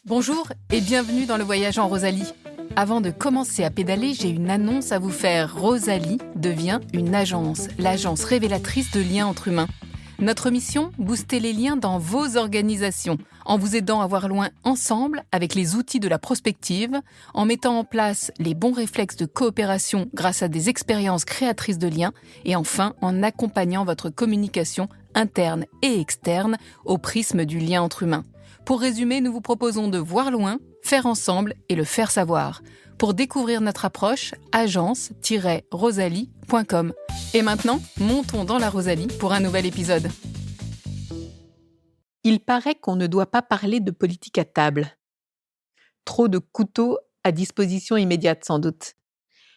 Bonjour et bienvenue dans le voyage en Rosalie. Avant de commencer à pédaler, j'ai une annonce à vous faire. Rosalie devient une agence, l'agence révélatrice de liens entre humains. Notre mission, booster les liens dans vos organisations, en vous aidant à voir loin ensemble avec les outils de la prospective, en mettant en place les bons réflexes de coopération grâce à des expériences créatrices de liens, et enfin en accompagnant votre communication interne et externe au prisme du lien entre humains. Pour résumer, nous vous proposons de voir loin, faire ensemble et le faire savoir. Pour découvrir notre approche, agence-rosalie.com. Et maintenant, montons dans la Rosalie pour un nouvel épisode. Il paraît qu'on ne doit pas parler de politique à table. Trop de couteaux à disposition immédiate sans doute.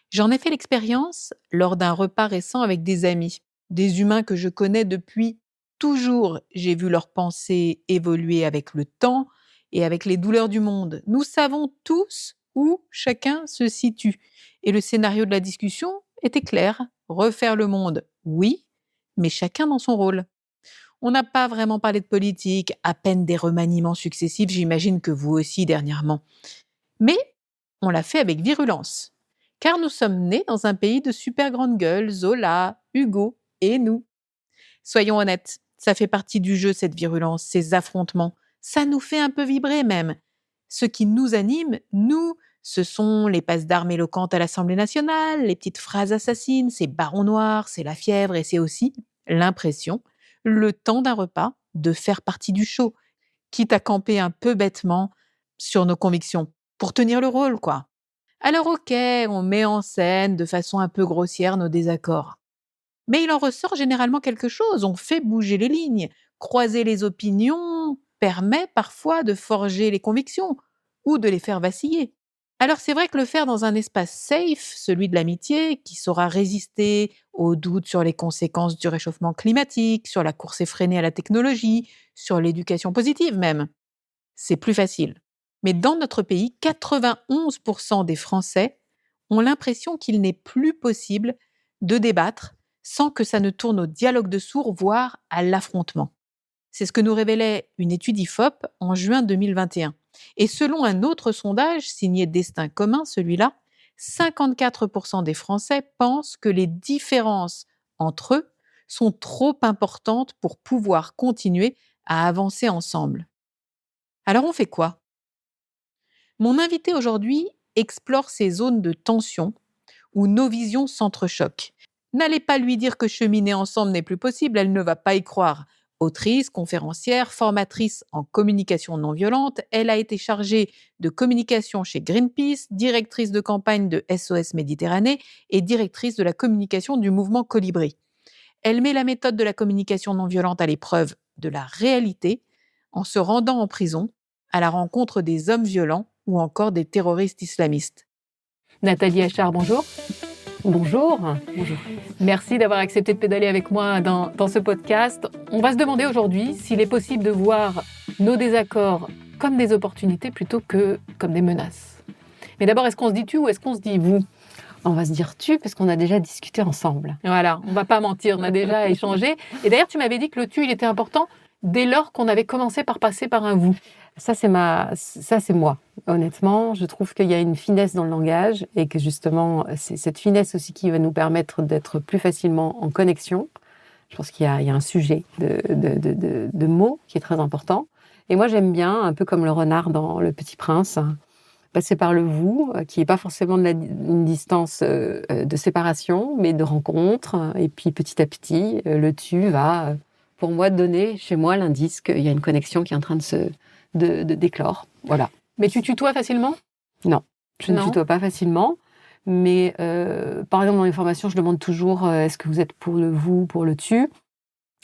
J'en ai fait l'expérience lors d'un repas récent avec des amis, des humains que je connais depuis toujours. J'ai vu leurs pensées évoluer avec le temps et avec les douleurs du monde. Nous savons tous où chacun se situe. Et le scénario de la discussion était clair. Refaire le monde, oui, mais chacun dans son rôle. On n'a pas vraiment parlé de politique, à peine des remaniements successifs, j'imagine que vous aussi dernièrement. Mais on l'a fait avec virulence. Car nous sommes nés dans un pays de super grandes gueules, Zola, Hugo et nous. Soyons honnêtes, ça fait partie du jeu cette virulence, ces affrontements. Ça nous fait un peu vibrer même. Ce qui nous anime, nous, ce sont les passes d'armes éloquentes à l'Assemblée nationale, les petites phrases assassines, ces barons noirs, c'est la fièvre et c'est aussi l'impression, le temps d'un repas, de faire partie du show, quitte à camper un peu bêtement sur nos convictions, pour tenir le rôle, quoi. Alors ok, on met en scène de façon un peu grossière nos désaccords. Mais il en ressort généralement quelque chose, on fait bouger les lignes. Croiser les opinions permet parfois de forger les convictions ou de les faire vaciller. Alors c'est vrai que le faire dans un espace safe, celui de l'amitié, qui saura résister aux doutes sur les conséquences du réchauffement climatique, sur la course effrénée à la technologie, sur l'éducation positive même, c'est plus facile. Mais dans notre pays, 91% des Français ont l'impression qu'il n'est plus possible de débattre sans que ça ne tourne au dialogue de sourds, voire à l'affrontement. C'est ce que nous révélait une étude IFOP en juin 2021. Et selon un autre sondage signé Destin commun, celui-là, 54% des Français pensent que les différences entre eux sont trop importantes pour pouvoir continuer à avancer ensemble. Alors on fait quoi ? Mon invité aujourd'hui explore ces zones de tension où nos visions s'entrechoquent. N'allez pas lui dire que cheminer ensemble n'est plus possible, elle ne va pas y croire. Autrice, conférencière, formatrice en communication non violente, elle a été chargée de communication chez Greenpeace, directrice de campagne de SOS Méditerranée et directrice de la communication du mouvement Colibri. Elle met la méthode de la communication non violente à l'épreuve de la réalité en se rendant en prison à la rencontre des hommes violents ou encore des terroristes islamistes. Nathalie Achard, bonjour. Bonjour. Bonjour. Merci d'avoir accepté de pédaler avec moi dans ce podcast. On va se demander aujourd'hui s'il est possible de voir nos désaccords comme des opportunités plutôt que comme des menaces. Mais d'abord, est-ce qu'on se dit tu ou est-ce qu'on se dit vous ? On va se dire tu parce qu'on a déjà discuté ensemble. Voilà, on ne va pas mentir, on a déjà échangé. Et d'ailleurs, tu m'avais dit que le tu, il était important dès lors qu'on avait commencé par passer par un vous. Ça, c'est moi. Honnêtement, je trouve qu'il y a une finesse dans le langage et que justement, c'est cette finesse aussi qui va nous permettre d'être plus facilement en connexion. Je pense qu'il y a un sujet de mots qui est très important. Et moi, j'aime bien, un peu comme le renard dans Le Petit Prince, passer par le vous, qui n'est pas forcément une distance de séparation, mais de rencontre. Et puis, petit à petit, le tu va, pour moi, donner chez moi l'indice qu'il y a une connexion qui est en train de déclore. Voilà. Mais tu tutoies facilement ? Non, je ne tutoie pas facilement. Mais par exemple, dans les formations, je demande toujours est-ce que vous êtes pour le vous, pour le tu ?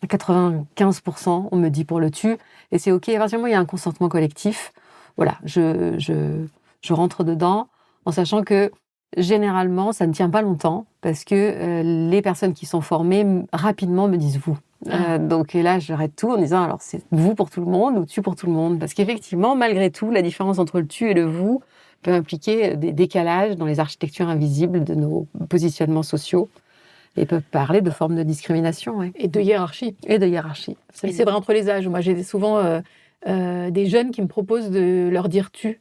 95%, on me dit pour le tu. Et c'est OK. À partir du moment où il y a un consentement collectif, voilà, je rentre dedans en sachant que généralement, ça ne tient pas longtemps parce que les personnes qui sont formées rapidement me disent vous. Donc là, j'arrête tout en disant alors c'est vous pour tout le monde ou tu pour tout le monde. Parce qu'effectivement, malgré tout, la différence entre le tu et le vous peut impliquer des décalages dans les architectures invisibles de nos positionnements sociaux et peut parler de formes de discrimination. Ouais. Et de hiérarchie. Et de hiérarchie. Et c'est vrai entre les âges. Moi, j'ai souvent des jeunes qui me proposent de leur dire tu,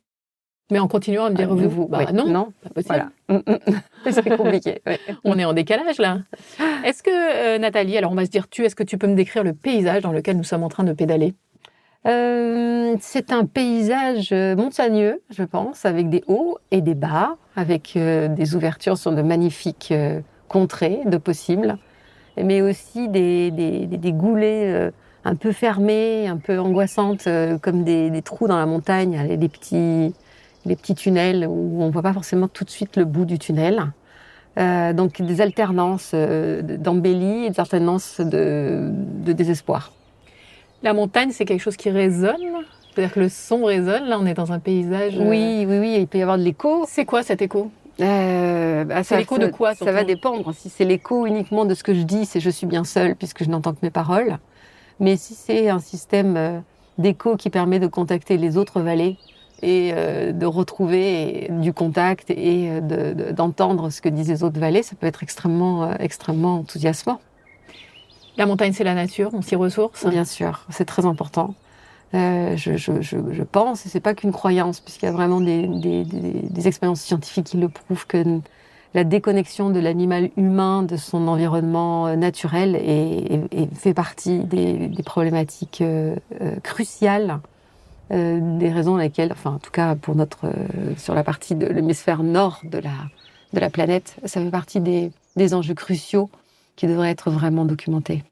mais en continuant à me dire vous. Oui. Non, pas possible. Voilà. C'est compliqué. Ouais. On est en décalage là. Est-ce que, Nathalie, alors on va se dire tu, est-ce que tu peux me décrire le paysage dans lequel nous sommes en train de pédaler? C'est un paysage montagneux, je pense, avec des hauts et des bas, avec des ouvertures sur de magnifiques contrées de possibles, mais aussi des goulets un peu fermées, un peu angoissantes, comme des trous dans la montagne, les petits tunnels où on ne voit pas forcément tout de suite le bout du tunnel. Donc des alternances d'embellie et des alternances de désespoir. La montagne, c'est quelque chose qui résonne? C'est-à-dire que le son résonne, là on est dans un paysage... Oui, il peut y avoir de l'écho. C'est quoi cet écho? C'est l'écho de quoi, Ça va dépendre. Si c'est l'écho uniquement de ce que je dis, c'est je suis bien seule puisque je n'entends que mes paroles. Mais si c'est un système d'écho qui permet de contacter les autres vallées et de retrouver du contact et d'entendre ce que disent les autres vallées, ça peut être extrêmement enthousiasmant. La montagne, c'est la nature, on s'y ressource. Bien sûr, c'est très important. Je pense, et c'est pas qu'une croyance, puisqu'il y a vraiment des expériences scientifiques qui le prouvent, que la déconnexion de l'animal humain de son environnement naturel fait partie des problématiques cruciales, des raisons pour lesquelles, enfin en tout cas pour sur la partie de l'hémisphère nord de la planète, ça fait partie des enjeux cruciaux qui devraient être vraiment documentés.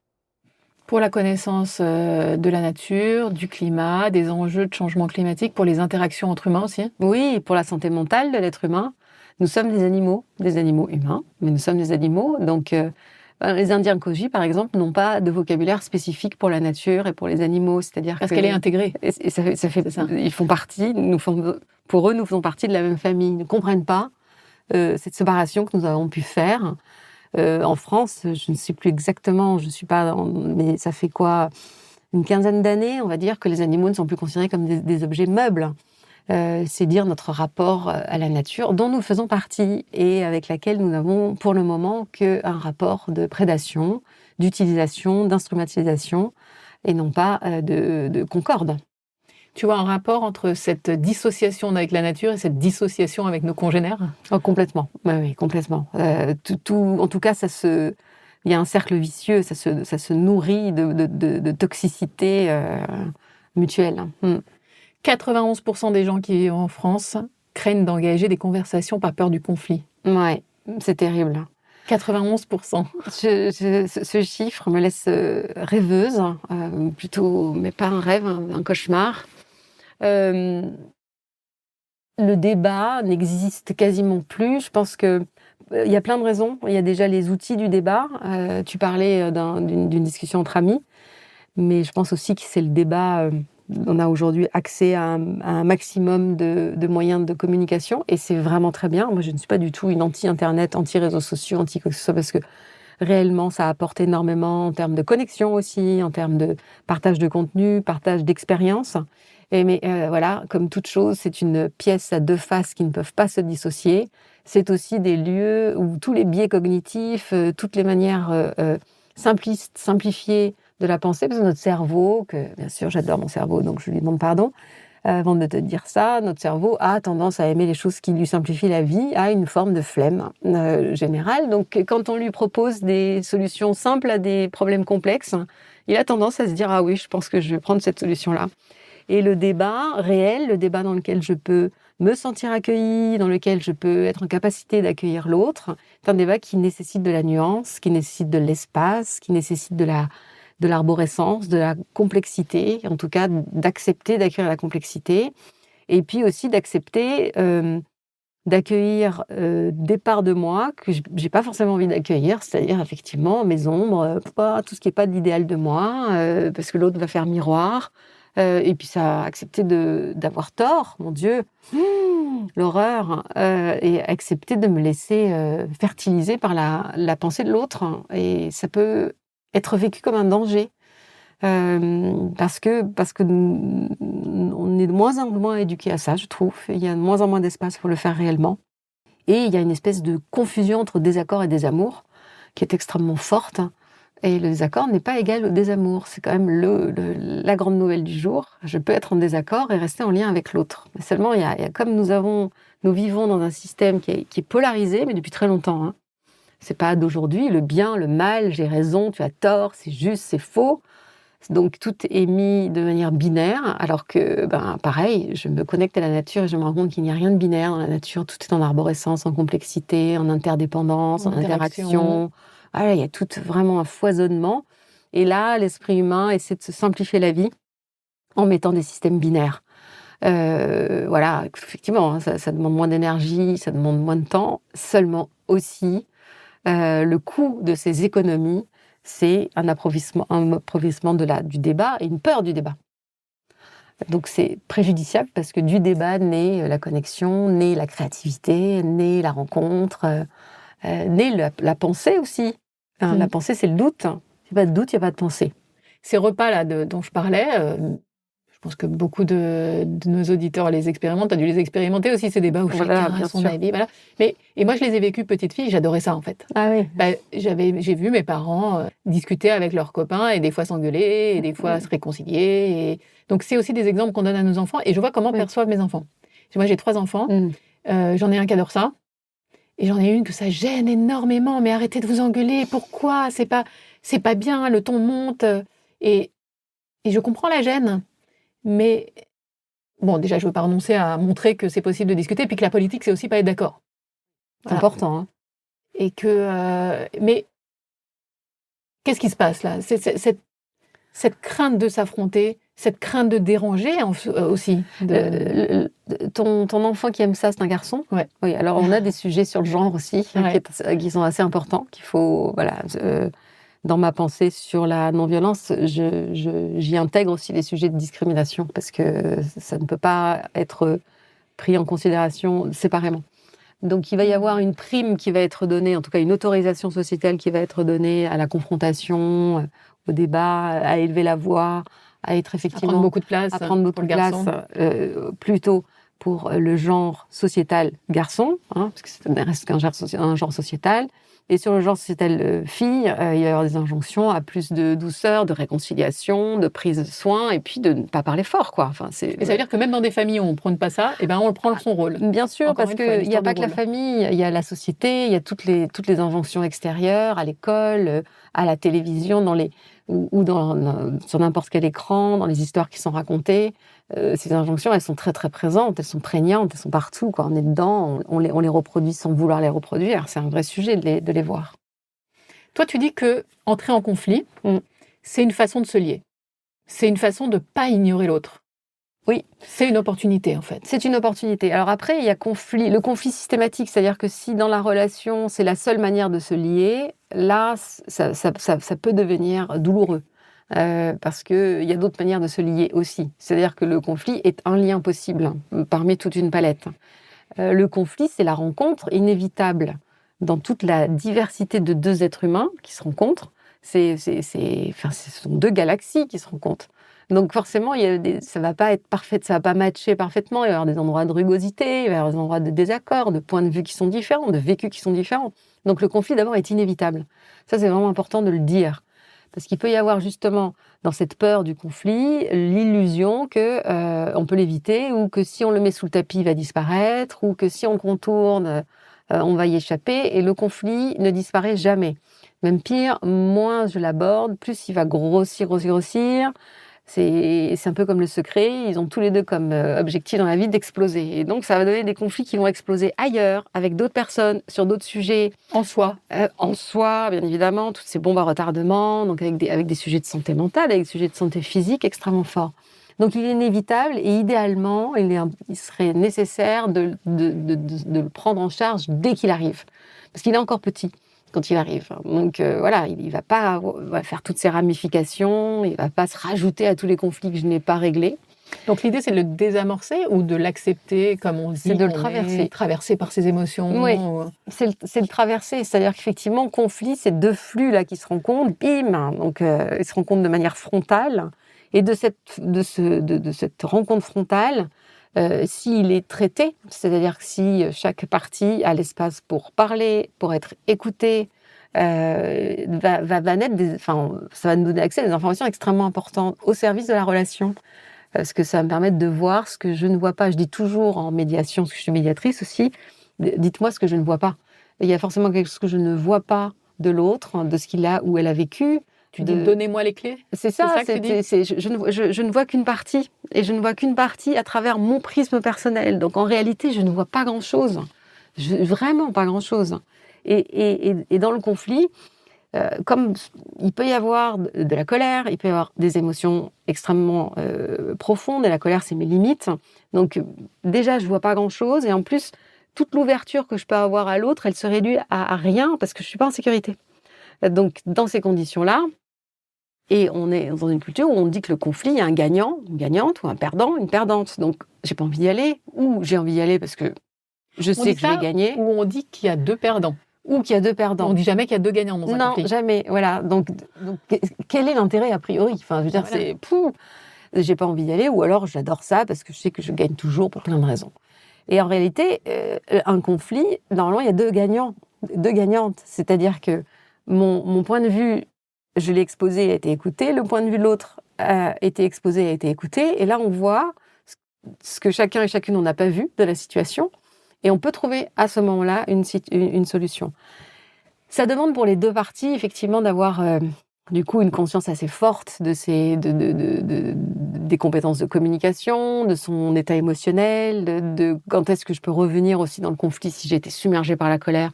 Pour la connaissance de la nature, du climat, des enjeux de changement climatique, pour les interactions entre humains aussi? Oui, pour la santé mentale de l'être humain. Nous sommes des animaux humains, mais nous sommes des animaux. Donc, les Indiens Koji, par exemple, n'ont pas de vocabulaire spécifique pour la nature et pour les animaux. C'est-à-dire parce qu'elle est intégrée. Et ça fait ça. Ils font partie, pour eux, nous faisons partie de la même famille. Ils ne comprennent pas cette séparation que nous avons pu faire. En France, je ne sais plus exactement, mais ça fait quoi, une quinzaine d'années, on va dire, que les animaux ne sont plus considérés comme des objets meubles. C'est dire notre rapport à la nature, dont nous faisons partie et avec laquelle nous n'avons pour le moment qu'un rapport de prédation, d'utilisation, d'instrumentalisation et non pas de concorde. Tu vois un rapport entre cette dissociation avec la nature et cette dissociation avec nos congénères? Oh, complètement, oui, complètement. En tout cas, il y a un cercle vicieux, ça se nourrit de toxicité mutuelle. 91% des gens qui vivent en France craignent d'engager des conversations par peur du conflit. Ouais, c'est terrible. 91%. Ce chiffre me laisse rêveuse, plutôt, mais pas un rêve, un cauchemar. Le débat n'existe quasiment plus. Je pense que il y a plein de raisons. Il y a déjà les outils du débat. Tu parlais d'une discussion entre amis, mais je pense aussi que c'est le débat. On a aujourd'hui accès à un maximum de moyens de communication et c'est vraiment très bien. Moi, je ne suis pas du tout une anti-internet, anti-réseaux sociaux, anti-quoi que ce soit, parce que réellement, ça apporte énormément en termes de connexion aussi, en termes de partage de contenu, partage d'expérience. Mais voilà, comme toute chose, c'est une pièce à deux faces qui ne peuvent pas se dissocier. C'est aussi des lieux où tous les biais cognitifs, toutes les manières simplistes, simplifiées de la pensée, parce que notre cerveau, que bien sûr j'adore mon cerveau, donc je lui demande pardon, avant de te dire ça, notre cerveau a tendance à aimer les choses qui lui simplifient la vie, a une forme de flemme générale. Donc quand on lui propose des solutions simples à des problèmes complexes, il a tendance à se dire « Ah oui, je pense que je vais prendre cette solution-là ». Et le débat réel, le débat dans lequel je peux me sentir accueillie, dans lequel je peux être en capacité d'accueillir l'autre, c'est un débat qui nécessite de la nuance, qui nécessite de l'espace, qui nécessite de l'arborescence, de la complexité, en tout cas d'accepter d'accueillir la complexité, et puis aussi d'accepter d'accueillir des parts de moi que j'ai pas forcément envie d'accueillir, c'est-à-dire effectivement mes ombres, tout ce qui n'est pas de l'idéal de moi, parce que l'autre va faire miroir. Et puis ça, accepter d'avoir tort, mon Dieu, l'horreur, et accepter de me laisser fertiliser par la pensée de l'autre. Et ça peut être vécu comme un danger, parce que on est de moins en moins éduqués à ça, je trouve. Il y a de moins en moins d'espace pour le faire réellement. Et il y a une espèce de confusion entre désaccord et désamour qui est extrêmement forte. Et le désaccord n'est pas égal au désamour. C'est quand même la grande nouvelle du jour. Je peux être en désaccord et rester en lien avec l'autre. Mais seulement, comme nous vivons dans un système qui est polarisé, mais depuis très longtemps. Hein. C'est pas d'aujourd'hui, le bien, le mal, j'ai raison, tu as tort, c'est juste, c'est faux. Donc tout est mis de manière binaire, alors que, pareil, je me connecte à la nature et je me rends compte qu'il n'y a rien de binaire dans la nature. Tout est en arborescence, en complexité, en interdépendance, en interaction. Voilà, il y a tout vraiment un foisonnement. Et là, l'esprit humain essaie de se simplifier la vie en mettant des systèmes binaires. Voilà, effectivement, hein, ça demande moins d'énergie, ça demande moins de temps. Seulement aussi, le coût de ces économies, c'est un appauvrissement du débat et une peur du débat. Donc c'est préjudiciable parce que du débat naît la connexion, naît la créativité, naît la rencontre, naît la pensée aussi. Hein, la pensée, c'est le doute. S'il n'y a pas de doute, il n'y a pas de pensée. Ces repas-là dont je parlais, je pense que beaucoup de nos auditeurs les expérimentent. Tu as dû les expérimenter aussi, ces débats où chacun a son avis. Voilà. Et moi, je les ai vécus petite fille, j'adorais ça en fait. Ah oui. J'ai vu mes parents discuter avec leurs copains et des fois s'engueuler, et des fois se réconcilier. Et... Donc, c'est aussi des exemples qu'on donne à nos enfants. Et je vois comment perçoivent mes enfants. Moi, j'ai 3 enfants. J'en ai un qui adore ça. Et j'en ai une que ça gêne énormément. Mais arrêtez de vous engueuler. Pourquoi ? C'est pas bien, le ton monte. Et je comprends la gêne. Mais bon, déjà, je ne veux pas renoncer à montrer que c'est possible de discuter, puis que la politique, c'est aussi pas être d'accord. C'est important. Hein. Et mais qu'est-ce qui se passe là ? Cette crainte de s'affronter, cette crainte de déranger aussi. Ton enfant qui aime ça, c'est un garçon ? Ouais. Oui, alors on a des sujets sur le genre aussi, qui sont assez importants, qu'il faut... Dans ma pensée sur la non-violence, j'y intègre aussi les sujets de discrimination, parce que ça ne peut pas être pris en considération séparément. Donc il va y avoir une prime qui va être donnée, en tout cas une autorisation sociétale qui va être donnée à la confrontation, au débat, à élever la voix, à être effectivement... À prendre beaucoup de place, plutôt pour le genre sociétal garçon, hein, parce que ça reste qu'un genre sociétal. Et sur le genre sociétal fille, il va y avoir des injonctions à plus de douceur, de réconciliation, de prise de soin, et puis de ne pas parler fort, quoi. Enfin, et ça veut dire que même dans des familles où on ne prône pas ça, on le prend son rôle. Bien sûr, parce qu'il n'y a pas que la famille, il y a la société, il y a toutes les injonctions extérieures, à l'école, à la télévision, sur n'importe quel écran, dans les histoires qui sont racontées. Ces injonctions, elles sont très très présentes, elles sont prégnantes, elles sont partout, quoi. On est dedans, on les reproduit sans vouloir les reproduire. C'est un vrai sujet de les voir. Toi, tu dis que entrer en conflit, c'est une façon de se lier. C'est une façon de ne pas ignorer l'autre. Oui. C'est une opportunité, en fait. C'est une opportunité. Alors après, il y a le conflit systématique, c'est-à-dire que si dans la relation, c'est la seule manière de se lier, là, ça peut devenir douloureux. Parce qu'il y a d'autres manières de se lier aussi. C'est-à-dire que le conflit est un lien possible parmi toute une palette. Le conflit, c'est la rencontre inévitable dans toute la diversité de 2 êtres humains qui se rencontrent. Ce sont 2 galaxies qui se rencontrent. Donc forcément, ça va pas être parfait, ça va pas matcher parfaitement. Il va y avoir des endroits de rugosité, il va y avoir des endroits de désaccord, de points de vue qui sont différents, de vécus qui sont différents. Donc le conflit, d'abord, est inévitable. Ça, c'est vraiment important de le dire. Parce qu'il peut y avoir justement, dans cette peur du conflit, l'illusion qu'on peut l'éviter, ou que si on le met sous le tapis, il va disparaître, ou que si on le contourne, on va y échapper. Et le conflit ne disparaît jamais. Même pire, moins je l'aborde, plus il va grossir. C'est un peu comme le secret, ils ont tous les 2 comme objectif dans la vie d'exploser. Et donc, ça va donner des conflits qui vont exploser ailleurs, avec d'autres personnes, sur d'autres sujets. En soi, bien évidemment, toutes ces bombes à retardement, donc avec des sujets de santé mentale, avec des sujets de santé physique extrêmement forts. Donc, il est inévitable et idéalement, il serait nécessaire de le prendre en charge dès qu'il arrive. Parce qu'il est encore petit quand il arrive. Donc il ne va pas faire toutes ces ramifications, il ne va pas se rajouter à tous les conflits que je n'ai pas réglés. Donc l'idée, c'est de le désamorcer ou de l'accepter, comme on dit, c'est de le traverser. Traversé par ses émotions. Oui, c'est le traverser. C'est-à-dire qu'effectivement, conflit, c'est 2 flux là, qui se rencontrent, bim, donc ils se rencontrent de manière frontale. Et de cette rencontre frontale, s'il est traité, c'est-à-dire que si chaque partie a l'espace pour parler, pour être écoutée, va naître ça va nous donner accès à des informations extrêmement importantes au service de la relation. Parce que ça va me permettre de voir ce que je ne vois pas. Je dis toujours en médiation, parce que je suis médiatrice aussi, dites-moi ce que je ne vois pas. Il y a forcément quelque chose que je ne vois pas de l'autre, de ce qu'il a ou elle a vécu. Tu dis donnez-moi les clés. C'est ça que tu dis je ne vois qu'une partie. Et je ne vois qu'une partie à travers mon prisme personnel. Donc en réalité, je ne vois pas grand-chose. Vraiment pas grand-chose. Et dans le conflit, comme il peut y avoir de la colère, il peut y avoir des émotions extrêmement profondes, et la colère, c'est mes limites. Donc déjà, je vois pas grand-chose. Et en plus, toute l'ouverture que je peux avoir à l'autre, elle se réduit à rien parce que je suis pas en sécurité. Donc dans ces conditions-là, et on est dans une culture où on dit que le conflit, il y a un gagnant, une gagnante, ou un perdant, une perdante. Donc j'ai pas envie d'y aller, ou j'ai envie d'y aller parce que je sais que je vais gagner. Ou on dit qu'il y a 2 perdants. Ou qu'il y a 2 perdants. On dit jamais qu'il y a 2 gagnants dans un conflit. Non, jamais. Voilà. Donc, quel est l'intérêt a priori ? Enfin, je veux dire, j'ai pas envie d'y aller, ou alors j'adore ça parce que je sais que je gagne toujours pour plein de raisons. Et en réalité, un conflit, normalement, il y a 2 gagnants, 2 gagnantes. C'est-à-dire que mon point de vue, je l'ai exposé, a été écouté. Le point de vue de l'autre a été exposé, a été écouté. Et là, on voit ce que chacun et chacune on n'a pas vu de la situation. Et on peut trouver à ce moment-là une solution. Ça demande pour les 2 parties, effectivement, d'avoir du coup une conscience assez forte de des compétences de communication, de son état émotionnel, de quand est-ce que je peux revenir aussi dans le conflit si j'ai été submergée par la colère.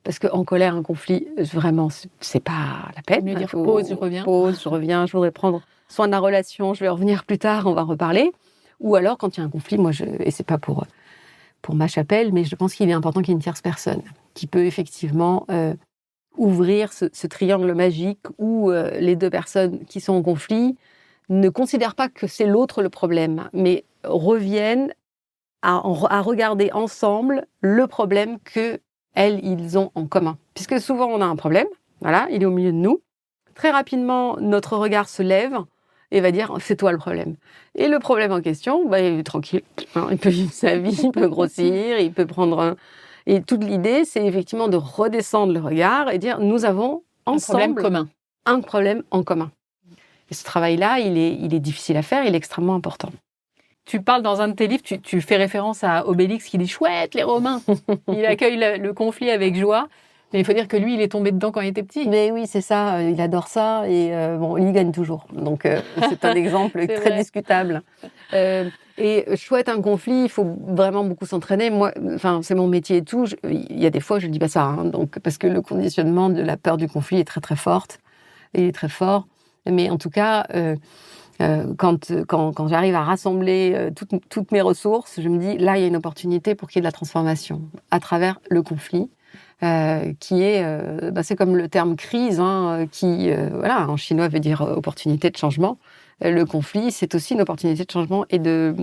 Parce qu'en colère, un conflit, vraiment, c'est pas la peine. Mieux dire pause, je reviens. Pause, je reviens, je voudrais prendre soin de la relation, je vais revenir plus tard, on va reparler. Ou alors, quand il y a un conflit, et c'est pas pour ma chapelle, mais je pense qu'il est important qu'il y ait une tierce personne qui peut effectivement ouvrir ce triangle magique où les 2 personnes qui sont en conflit ne considèrent pas que c'est l'autre le problème, mais reviennent à regarder ensemble le problème qu'ils ont en commun. Puisque souvent on a un problème, voilà, il est au milieu de nous. Très rapidement, notre regard se lève et va dire « c'est toi le problème ». Et le problème en question, il est tranquille, hein, il peut vivre sa vie, il peut grossir, il peut prendre Et toute l'idée, c'est effectivement de redescendre le regard et dire « nous avons ensemble un problème en commun ». Et ce travail-là, il est difficile à faire, il est extrêmement important. Tu parles dans un de tes livres, tu fais référence à Obélix qui dit « chouette, les Romains ». Il accueille le conflit avec joie. Mais il faut dire que lui, il est tombé dedans quand il était petit. Mais oui, c'est ça, il adore ça, et il gagne toujours. Donc, c'est un exemple très discutable. Et chouette, un conflit, il faut vraiment beaucoup s'entraîner. Moi, c'est mon métier et tout. Il y a des fois, je ne dis pas ça, hein, donc, parce que le conditionnement de la peur du conflit est très, très forte. Il est très fort. Mais en tout cas, quand j'arrive à rassembler toutes mes ressources, je me dis, là, il y a une opportunité pour qu'il y ait de la transformation à travers le conflit. Qui est, c'est comme le terme crise, hein, qui, en chinois veut dire opportunité de changement. Le conflit, c'est aussi une opportunité de changement et de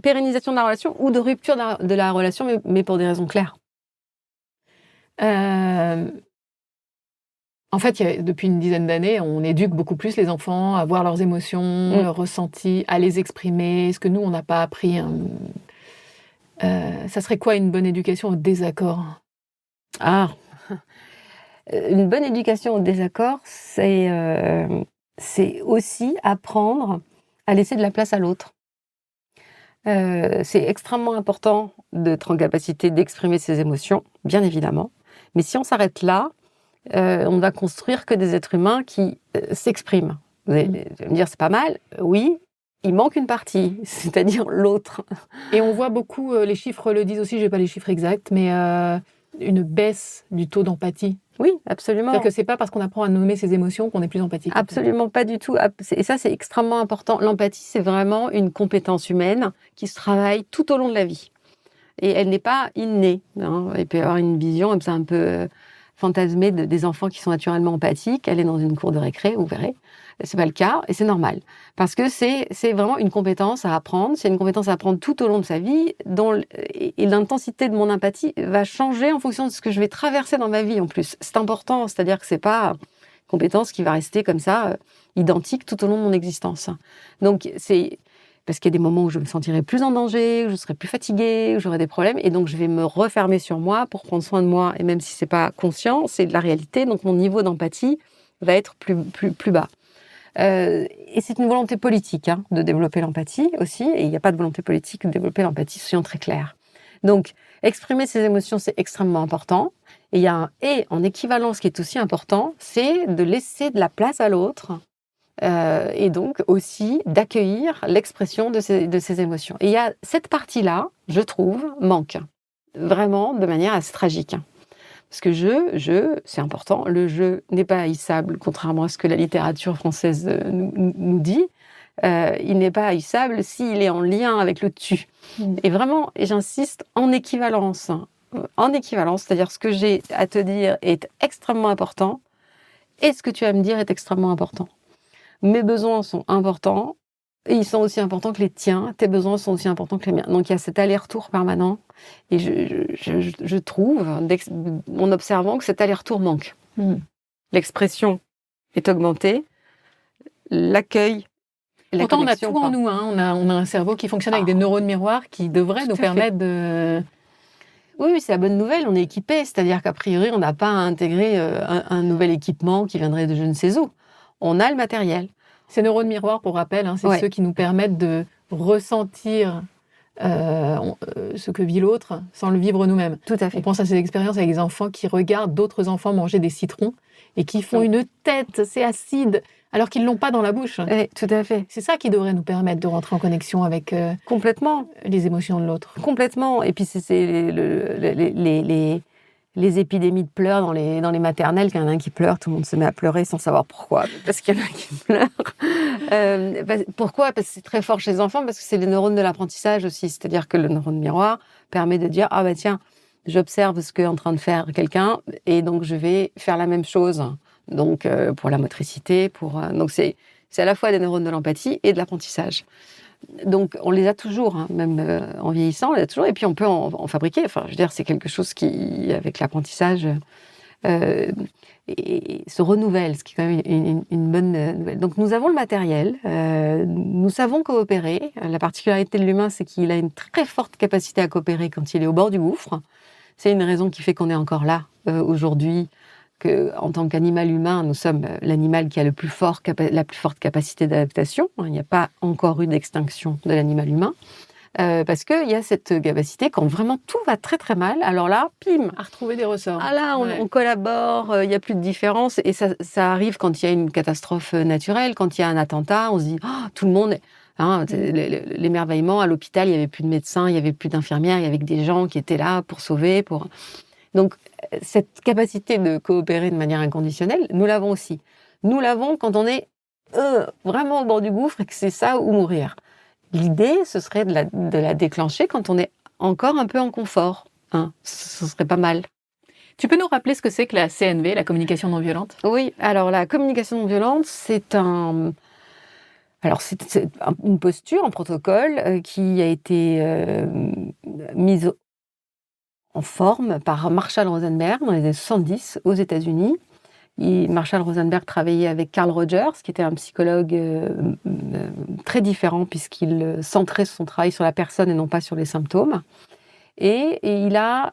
pérennisation de la relation ou de rupture de la relation, mais pour des raisons claires. En fait, depuis une dizaine d'années, on éduque beaucoup plus les enfants à voir leurs émotions, leurs ressentis, à les exprimer, ce que nous, on n'a pas appris. Ça serait quoi une bonne éducation au désaccord ? Une bonne éducation au désaccord, c'est aussi apprendre à laisser de la place à l'autre. C'est extrêmement important d'être en capacité d'exprimer ses émotions, bien évidemment. Mais si on s'arrête là, on ne va construire que des êtres humains qui s'expriment. Vous allez me dire, c'est pas mal. Oui. Il manque une partie, c'est-à-dire l'autre. Et on voit beaucoup, les chiffres le disent aussi, je n'ai pas les chiffres exacts, mais une baisse du taux d'empathie. Oui, absolument. C'est-à-dire que ce n'est pas parce qu'on apprend à nommer ses émotions qu'on est plus empathique. Absolument pas du tout. Et ça, c'est extrêmement important. L'empathie, c'est vraiment une compétence humaine qui se travaille tout au long de la vie. Et elle n'est pas innée. Hein. Il peut y avoir une vision comme ça un peu fantasmée des enfants qui sont naturellement empathiques. Elle est dans une cour de récré, vous verrez. C'est pas le cas, et c'est normal. Parce que c'est vraiment une compétence à apprendre. C'est une compétence à apprendre tout au long de sa vie. Et l'intensité de mon empathie va changer en fonction de ce que je vais traverser dans ma vie, en plus. C'est important, c'est-à-dire que c'est pas une compétence qui va rester comme ça, identique tout au long de mon existence. Donc, parce qu'il y a des moments où je me sentirai plus en danger, où je serai plus fatiguée, où j'aurai des problèmes, et donc je vais me refermer sur moi pour prendre soin de moi, et même si c'est pas conscient, c'est de la réalité, donc mon niveau d'empathie va être plus bas. Et c'est une volonté politique de développer l'empathie aussi, et il n'y a pas de volonté politique de développer l'empathie, soyons très clairs. Donc, exprimer ses émotions, c'est extrêmement important, et il y a un « et » en équivalence qui est aussi important, c'est de laisser de la place à l'autre, et donc aussi d'accueillir l'expression de ses émotions. Et il y a cette partie-là, je trouve, manque, vraiment de manière assez tragique. Parce que c'est important, le jeu n'est pas haïssable, contrairement à ce que la littérature française nous dit. Il n'est pas haïssable s'il est en lien avec le tu. Et vraiment, et j'insiste, en équivalence. En équivalence, c'est-à-dire ce que j'ai à te dire est extrêmement important et ce que tu vas me dire est extrêmement important. Mes besoins sont importants et ils sont aussi importants que les tiens. Tes besoins sont aussi importants que les miens. Donc il y a cet aller-retour permanent. Et je trouve, en observant, que cet aller-retour manque. L'expression est augmentée, l'accueil et la Pourtant, on a connexion tout en nous. On a un cerveau qui fonctionne avec des neurones miroirs qui devraient nous permettre de... Oui, c'est la bonne nouvelle, on est équipé. C'est-à-dire qu'a priori, on n'a pas à intégrer un nouvel équipement qui viendrait de je ne sais où. On a le matériel. Ces neurones miroirs, pour rappel, c'est ceux qui nous permettent de ressentir ce que vit l'autre sans le vivre nous-mêmes. Tout à fait. On pense à ces expériences avec des enfants qui regardent d'autres enfants manger des citrons et qui font une tête, c'est acide, alors qu'ils ne l'ont pas dans la bouche. Oui, tout à fait. C'est ça qui devrait nous permettre de rentrer en connexion avec complètement les émotions de l'autre. Complètement. Et puis c'est les épidémies de pleurs dans les maternelles, quand il y en a un qui pleure, tout le monde se met à pleurer sans savoir pourquoi. Parce qu'il y en a un qui pleure. Pourquoi ? Parce que c'est très fort chez les enfants, parce que c'est les neurones de l'apprentissage aussi. C'est-à-dire que le neurone miroir permet de dire « Ah bah tiens, j'observe ce qu'est en train de faire quelqu'un, et donc je vais faire la même chose. » Donc pour la motricité, donc c'est à la fois des neurones de l'empathie et de l'apprentissage. Donc, on les a toujours, même en vieillissant, on les a toujours, et puis on peut en fabriquer. Enfin, je veux dire, c'est quelque chose qui, avec l'apprentissage, se renouvelle, ce qui est quand même une bonne nouvelle. Donc, nous avons le matériel, nous savons coopérer. La particularité de l'humain, c'est qu'il a une très forte capacité à coopérer quand il est au bord du gouffre. C'est une raison qui fait qu'on est encore là aujourd'hui, qu'en tant qu'animal humain, nous sommes l'animal qui a la plus forte capacité d'adaptation. Il n'y a pas encore eu d'extinction de l'animal humain. Parce qu'il y a cette capacité, quand vraiment tout va très très mal, alors là, pim, à retrouver des ressorts. Ah là, on collabore, il n'y a plus de différence. Et ça arrive quand il y a une catastrophe naturelle, quand il y a un attentat, on se dit, oh, tout le monde... l'émerveillement, à l'hôpital, il n'y avait plus de médecins, il n'y avait plus d'infirmières, il y avait que des gens qui étaient là pour sauver. Donc, cette capacité de coopérer de manière inconditionnelle, nous l'avons aussi. Nous l'avons quand on est vraiment au bord du gouffre et que c'est ça ou mourir. L'idée, ce serait de la déclencher quand on est encore un peu en confort. Ce serait pas mal. Tu peux nous rappeler ce que c'est que la CNV, la communication non violente ? Oui, alors la communication non violente, c'est une posture, un protocole qui a été mise en forme par Marshall Rosenberg dans les années 70 aux États-Unis. Marshall Rosenberg travaillait avec Carl Rogers, qui était un psychologue très différent puisqu'il centrait son travail sur la personne et non pas sur les symptômes. Et il a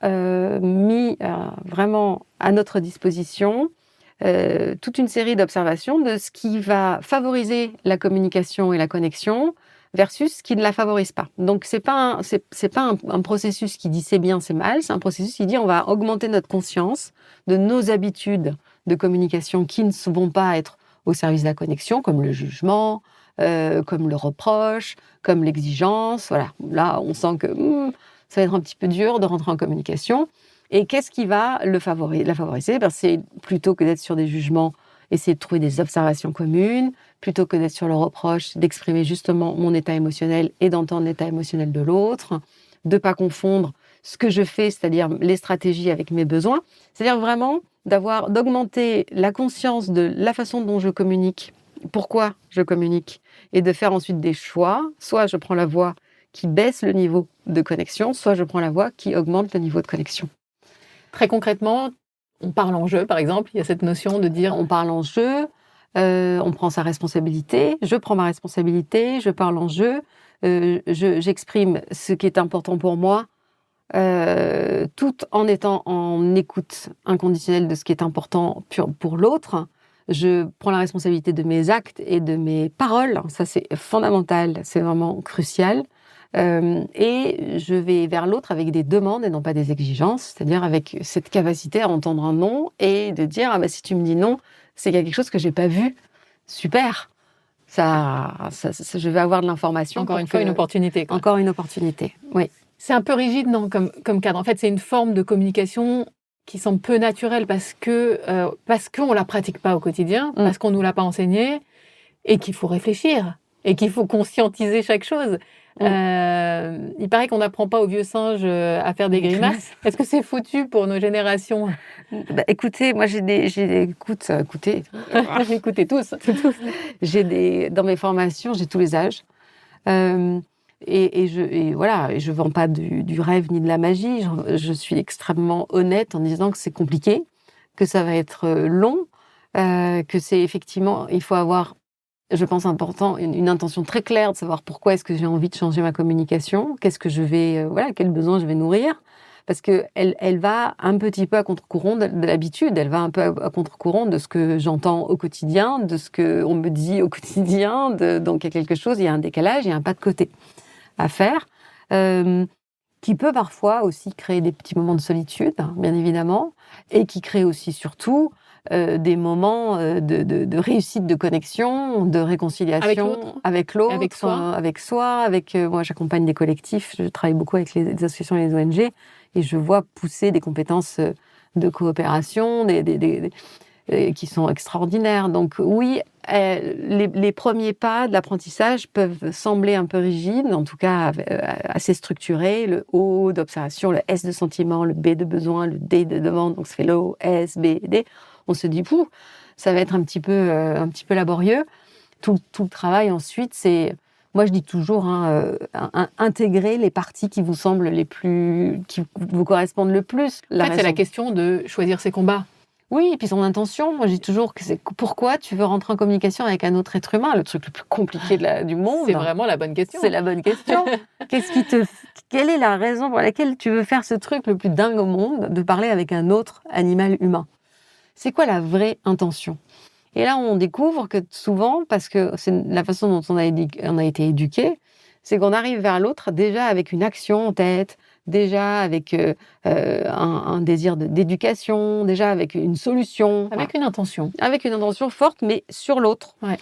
mis vraiment à notre disposition toute une série d'observations de ce qui va favoriser la communication et la connexion versus ce qui ne la favorise pas. Donc c'est pas un processus qui dit c'est bien, c'est mal, c'est un processus qui dit on va augmenter notre conscience de nos habitudes de communication qui ne vont pas être au service de la connexion, comme le jugement, comme le reproche, comme l'exigence. Voilà, là on sent que ça va être un petit peu dur de rentrer en communication. Et qu'est-ce qui va la favoriser ? C'est plutôt que d'être sur des jugements, essayer de trouver des observations communes, plutôt que d'être sur le reproche, d'exprimer justement mon état émotionnel et d'entendre l'état émotionnel de l'autre, de ne pas confondre ce que je fais, c'est-à-dire les stratégies avec mes besoins, c'est-à-dire vraiment d'augmenter la conscience de la façon dont je communique, pourquoi je communique, et de faire ensuite des choix. Soit je prends la voie qui baisse le niveau de connexion, soit je prends la voie qui augmente le niveau de connexion. Très concrètement, on parle en jeu, par exemple, il y a cette notion de dire... On parle en jeu, on prend sa responsabilité, je prends ma responsabilité, je parle en jeu, j'exprime ce qui est important pour moi, tout en étant en écoute inconditionnelle de ce qui est important pour l'autre. Je prends la responsabilité de mes actes et de mes paroles. Ça, c'est fondamental, c'est vraiment crucial. Et je vais vers l'autre avec des demandes et non pas des exigences, c'est-à-dire avec cette capacité à entendre un non et de dire si tu me dis non, c'est qu'il y a quelque chose que j'ai pas vu. Super. Ça, je vais avoir de l'information. Encore une fois, une opportunité. Encore une opportunité, oui. C'est un peu rigide, non, comme cadre. En fait, c'est une forme de communication qui semble peu naturelle parce qu'on la pratique pas au quotidien, parce qu'on nous l'a pas enseignée, et qu'il faut réfléchir, et qu'il faut conscientiser chaque chose. Il paraît qu'on n'apprend pas aux vieux singes à faire des grimaces. Est-ce que c'est foutu pour nos générations ? Écoutez, moi écoutez tous. Dans mes formations, j'ai tous les âges. Et je vends pas du rêve ni de la magie. Je suis extrêmement honnête en disant que c'est compliqué, que ça va être long, que c'est effectivement, il faut avoir, je pense important, une intention très claire de savoir pourquoi est-ce que j'ai envie de changer ma communication, qu'est-ce que je vais, quel besoin je vais nourrir, parce que elle va un petit peu à contre-courant de l'habitude, elle va un peu à contre-courant de ce que j'entends au quotidien, de ce que on me dit au quotidien, donc il y a quelque chose, il y a un décalage, il y a un pas de côté à faire, qui peut parfois aussi créer des petits moments de solitude, bien évidemment, et qui crée aussi surtout des moments de réussite de connexion, de réconciliation avec l'autre, avec soi. Moi, j'accompagne des collectifs, je travaille beaucoup avec les associations et les ONG, et je vois pousser des compétences de coopération, qui sont extraordinaires. Donc oui, les premiers pas de l'apprentissage peuvent sembler un peu rigides, en tout cas assez structurés. Le O d'observation, le S de sentiment, le B de besoin, le D de demande. Donc ça fait l'O, S, B, D. On se dit, ça va être un petit peu laborieux. Tout le travail ensuite, c'est... Moi, je dis toujours, intégrer les parties qui vous semblent qui vous correspondent le plus. En fait, c'est la question de choisir ses combats. Oui, et puis son intention. Moi, je dis toujours que c'est pourquoi tu veux rentrer en communication avec un autre être humain, le truc le plus compliqué du monde. C'est vraiment la bonne question. C'est la bonne question. Quelle est la raison pour laquelle tu veux faire ce truc le plus dingue au monde, de parler avec un autre animal humain ? C'est quoi la vraie intention ? Et là, on découvre que souvent, parce que c'est la façon dont on a été éduqué, c'est qu'on arrive vers l'autre déjà avec une action en tête, déjà avec un désir d'éducation, déjà avec une solution. Avec une intention. Avec une intention forte, mais sur l'autre. Ouais.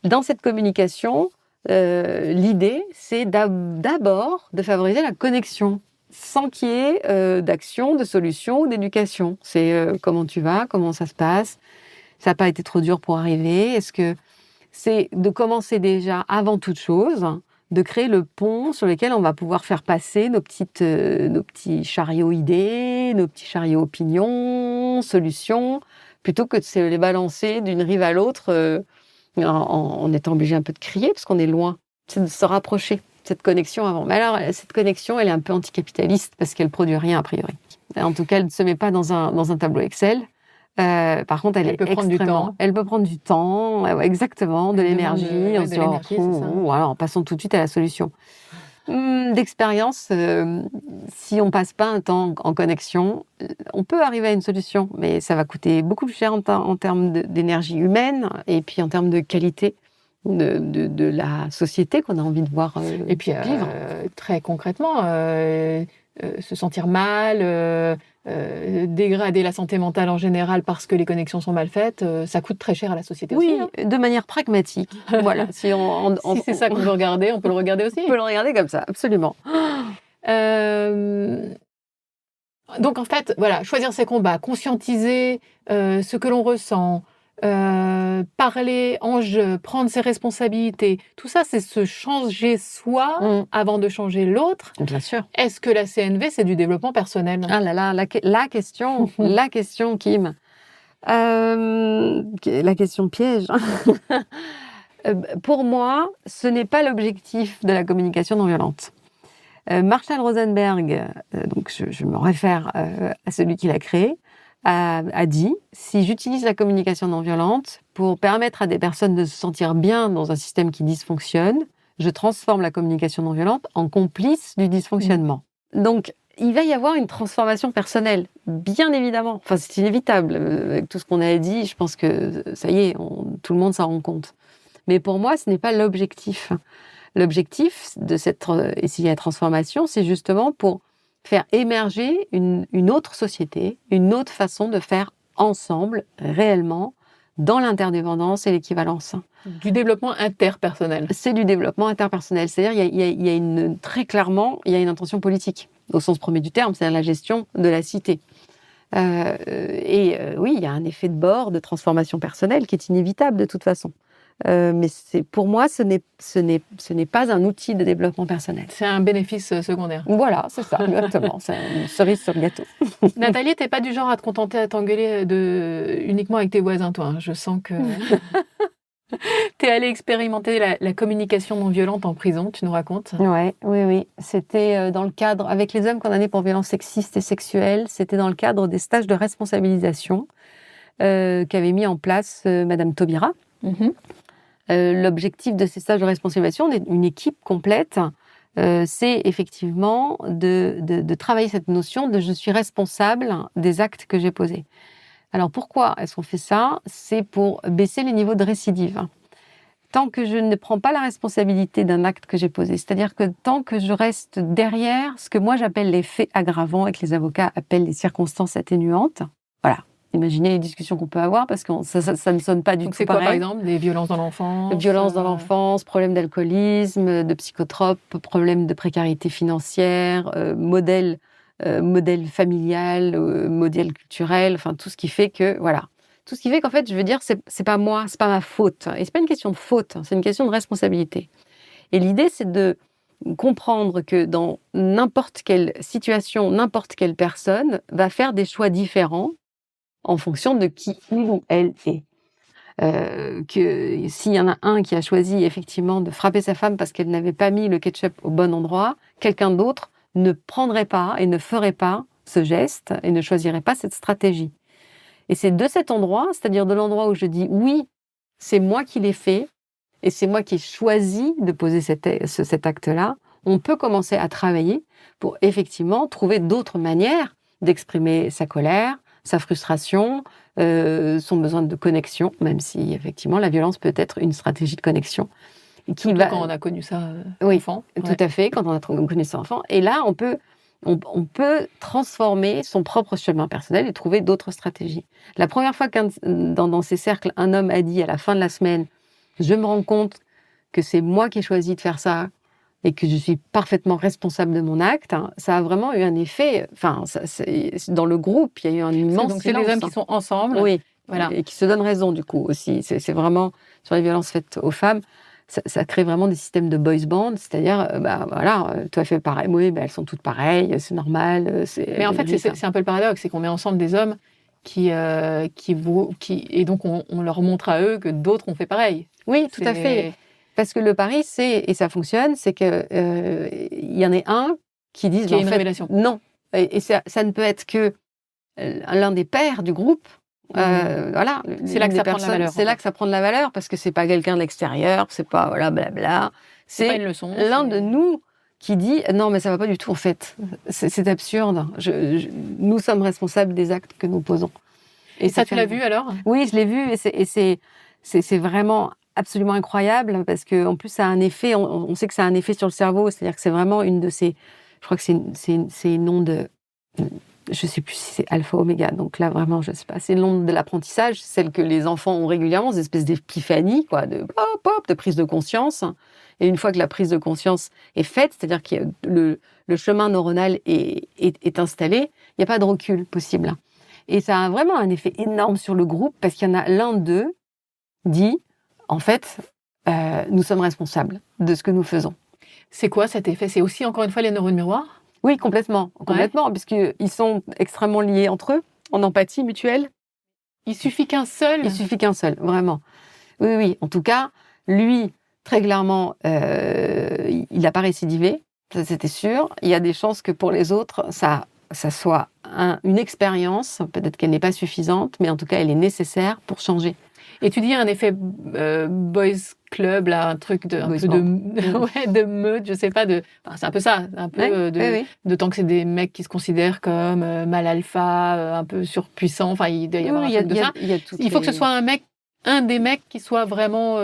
Dans cette communication, l'idée, c'est d'abord de favoriser la connexion, sans qu'il y ait d'action, de solution ou d'éducation. C'est comment tu vas, comment ça se passe. Ça n'a pas été trop dur pour arriver. Est-ce que c'est de commencer déjà, avant toute chose, de créer le pont sur lequel on va pouvoir faire passer nos petits chariots idées, nos petits chariots opinions, solutions, plutôt que de se les balancer d'une rive à l'autre en étant obligé un peu de crier parce qu'on est loin. C'est de se rapprocher, cette connexion avant. Mais alors, cette connexion, elle est un peu anticapitaliste parce qu'elle ne produit rien a priori. En tout cas, elle ne se met pas dans un tableau Excel. Par contre, elle peut prendre du temps. Elle peut prendre du temps, exactement, de l'énergie. En passant tout de suite à la solution. D'expérience, si on passe pas un temps en connexion, on peut arriver à une solution, mais ça va coûter beaucoup plus cher en termes d'énergie humaine et puis en termes de qualité de la société qu'on a envie de voir et puis vivre. Très concrètement, se sentir mal, dégrader la santé mentale en général parce que les connexions sont mal faites, ça coûte très cher à la société aussi. Oui, de manière pragmatique. Voilà. Si c'est ça qu'on veut regarder, on peut le regarder aussi. On peut le regarder comme ça, absolument. Donc en fait, voilà, choisir ses combats, conscientiser ce que l'on ressent, parler en jeu, prendre ses responsabilités, tout ça, c'est se changer soi avant de changer l'autre. Bien sûr. Est-ce que la CNV, c'est du développement personnel ? Ah là là, la question, Kim. La question piège. Pour moi, ce n'est pas l'objectif de la communication non violente. Marshall Rosenberg, donc je me réfère à celui qui l'a créé, a dit « Si j'utilise la communication non violente pour permettre à des personnes de se sentir bien dans un système qui dysfonctionne, je transforme la communication non violente en complice du dysfonctionnement. Donc, il va y avoir une transformation personnelle, bien évidemment. Enfin, c'est inévitable. Avec tout ce qu'on a dit, je pense que ça y est, tout le monde s'en rend compte. Mais pour moi, ce n'est pas l'objectif. L'objectif de cette transformation, c'est justement pour faire émerger une autre société, une autre façon de faire ensemble, réellement, dans l'interdépendance et l'équivalence. Du développement interpersonnel. C'est du développement interpersonnel. C'est-à-dire, il y a très clairement, il y a une intention politique, au sens premier du terme, c'est-à-dire la gestion de la cité. Oui, il y a un effet de bord, de transformation personnelle qui est inévitable de toute façon. Mais pour moi, ce n'est pas un outil de développement personnel. C'est un bénéfice secondaire. Voilà, c'est ça, exactement. C'est une cerise sur le gâteau. Nathalie, t'es pas du genre à te contenter à t'engueuler uniquement avec tes voisins, toi. Je sens que t'es allée expérimenter la communication non violente en prison, tu nous racontes? Oui. C'était dans le cadre, avec les hommes condamnés pour violences sexistes et sexuelles, c'était dans le cadre des stages de responsabilisation qu'avait mis en place Madame Taubira. L'objectif de ces stages de responsabilisation, une équipe complète, c'est effectivement de travailler cette notion de je suis responsable des actes que j'ai posés. Alors pourquoi est-ce qu'on fait ça? C'est pour baisser les niveaux de récidive. Tant que je ne prends pas la responsabilité d'un acte que j'ai posé, c'est-à-dire que tant que je reste derrière ce que moi j'appelle les faits aggravants et que les avocats appellent les circonstances atténuantes, voilà. Imaginez les discussions qu'on peut avoir parce que ça ne sonne pas du tout pareil. Donc c'est quoi par exemple? Des violences dans l'enfance? Violences dans l'enfance, problèmes d'alcoolisme, de psychotropes, problèmes de précarité financière, modèle familial, modèle culturel, enfin tout ce qui fait que, voilà. Tout ce qui fait qu'en fait, je veux dire, c'est pas moi, c'est pas ma faute. Et c'est pas une question de faute, c'est une question de responsabilité. Et l'idée, c'est de comprendre que dans n'importe quelle situation, n'importe quelle personne va faire des choix différents en fonction de qui il ou elle est. Que s'il y en a un qui a choisi effectivement de frapper sa femme parce qu'elle n'avait pas mis le ketchup au bon endroit, quelqu'un d'autre ne prendrait pas et ne ferait pas ce geste et ne choisirait pas cette stratégie. Et c'est de cet endroit, c'est-à-dire de l'endroit où je dis oui, c'est moi qui l'ai fait et c'est moi qui ai choisi de poser cet acte-là, on peut commencer à travailler pour effectivement trouver d'autres manières d'exprimer sa colère, sa frustration, son besoin de connexion, même si effectivement la violence peut être une stratégie de connexion. Quand on a connu ça enfant. Tout à fait, quand on a connu ça enfant. Et là, on peut transformer son propre chemin personnel et trouver d'autres stratégies. La première fois dans ces cercles, un homme a dit à la fin de la semaine, je me rends compte que c'est moi qui ai choisi de faire ça, et que je suis parfaitement responsable de mon acte, ça a vraiment eu un effet. Enfin, dans le groupe, il y a eu un immense donc silence. C'est les hommes qui sont ensemble. Oui, voilà. Et qui se donnent raison du coup aussi. C'est vraiment, sur les violences faites aux femmes, ça crée vraiment des systèmes de boys band, c'est-à-dire, toi fait pareil, oui, elles sont toutes pareilles, c'est normal. Mais en fait, c'est un peu le paradoxe, c'est qu'on met ensemble des hommes et donc on leur montre à eux que d'autres ont fait pareil. Oui, tout à fait. Parce que le pari, et ça fonctionne, c'est qu'il y en ait un qui dise... Qui est une révélation. Non. Et ça ne peut être que l'un des pères du groupe. Voilà. C'est là que ça prend de la valeur. C'est là que ça prend de la valeur, parce que c'est pas quelqu'un de l'extérieur, c'est pas blabla. C'est pas une leçon. L'un de nous qui dit « Non, mais ça va pas du tout, en fait. C'est absurde. Nous sommes responsables des actes que nous posons. » Et ça, tu l'as vu alors? Oui, je l'ai vu, et c'est vraiment... absolument incroyable, parce qu'en plus, ça a un effet, on sait que ça a un effet sur le cerveau, c'est-à-dire que c'est vraiment une de ces... Je crois que c'est nom de... Je ne sais plus si c'est alpha, oméga, donc là, vraiment, je ne sais pas. C'est l'onde de l'apprentissage, celle que les enfants ont régulièrement, des espèces d'épiphanie, quoi, de de prise de conscience. Et une fois que la prise de conscience est faite, c'est-à-dire que le chemin neuronal est installé, il n'y a pas de recul possible. Et ça a vraiment un effet énorme sur le groupe, parce qu'il y en a l'un d'eux dit... En fait, nous sommes responsables de ce que nous faisons. C'est quoi cet effet? C'est aussi, encore une fois, les neurones miroirs? Oui, complètement, puisqu'ils sont extrêmement liés entre eux, en empathie mutuelle. Il suffit qu'un seul? Il suffit qu'un seul, vraiment. Oui. En tout cas, lui, très clairement, il n'a pas récidivé, ça c'était sûr. Il y a des chances que pour les autres, ça soit une expérience, peut-être qu'elle n'est pas suffisante, mais en tout cas, elle est nécessaire pour changer. Et tu dis un effet boys club, là, un truc de, un Boys peu de, ouais, de meute, je sais pas, enfin, c'est un peu ça, un peu d'autant que c'est des mecs qui se considèrent comme mal alpha, un peu surpuissants, enfin, il doit y avoir un truc de ça. Il faut que ce soit un des mecs qui soit vraiment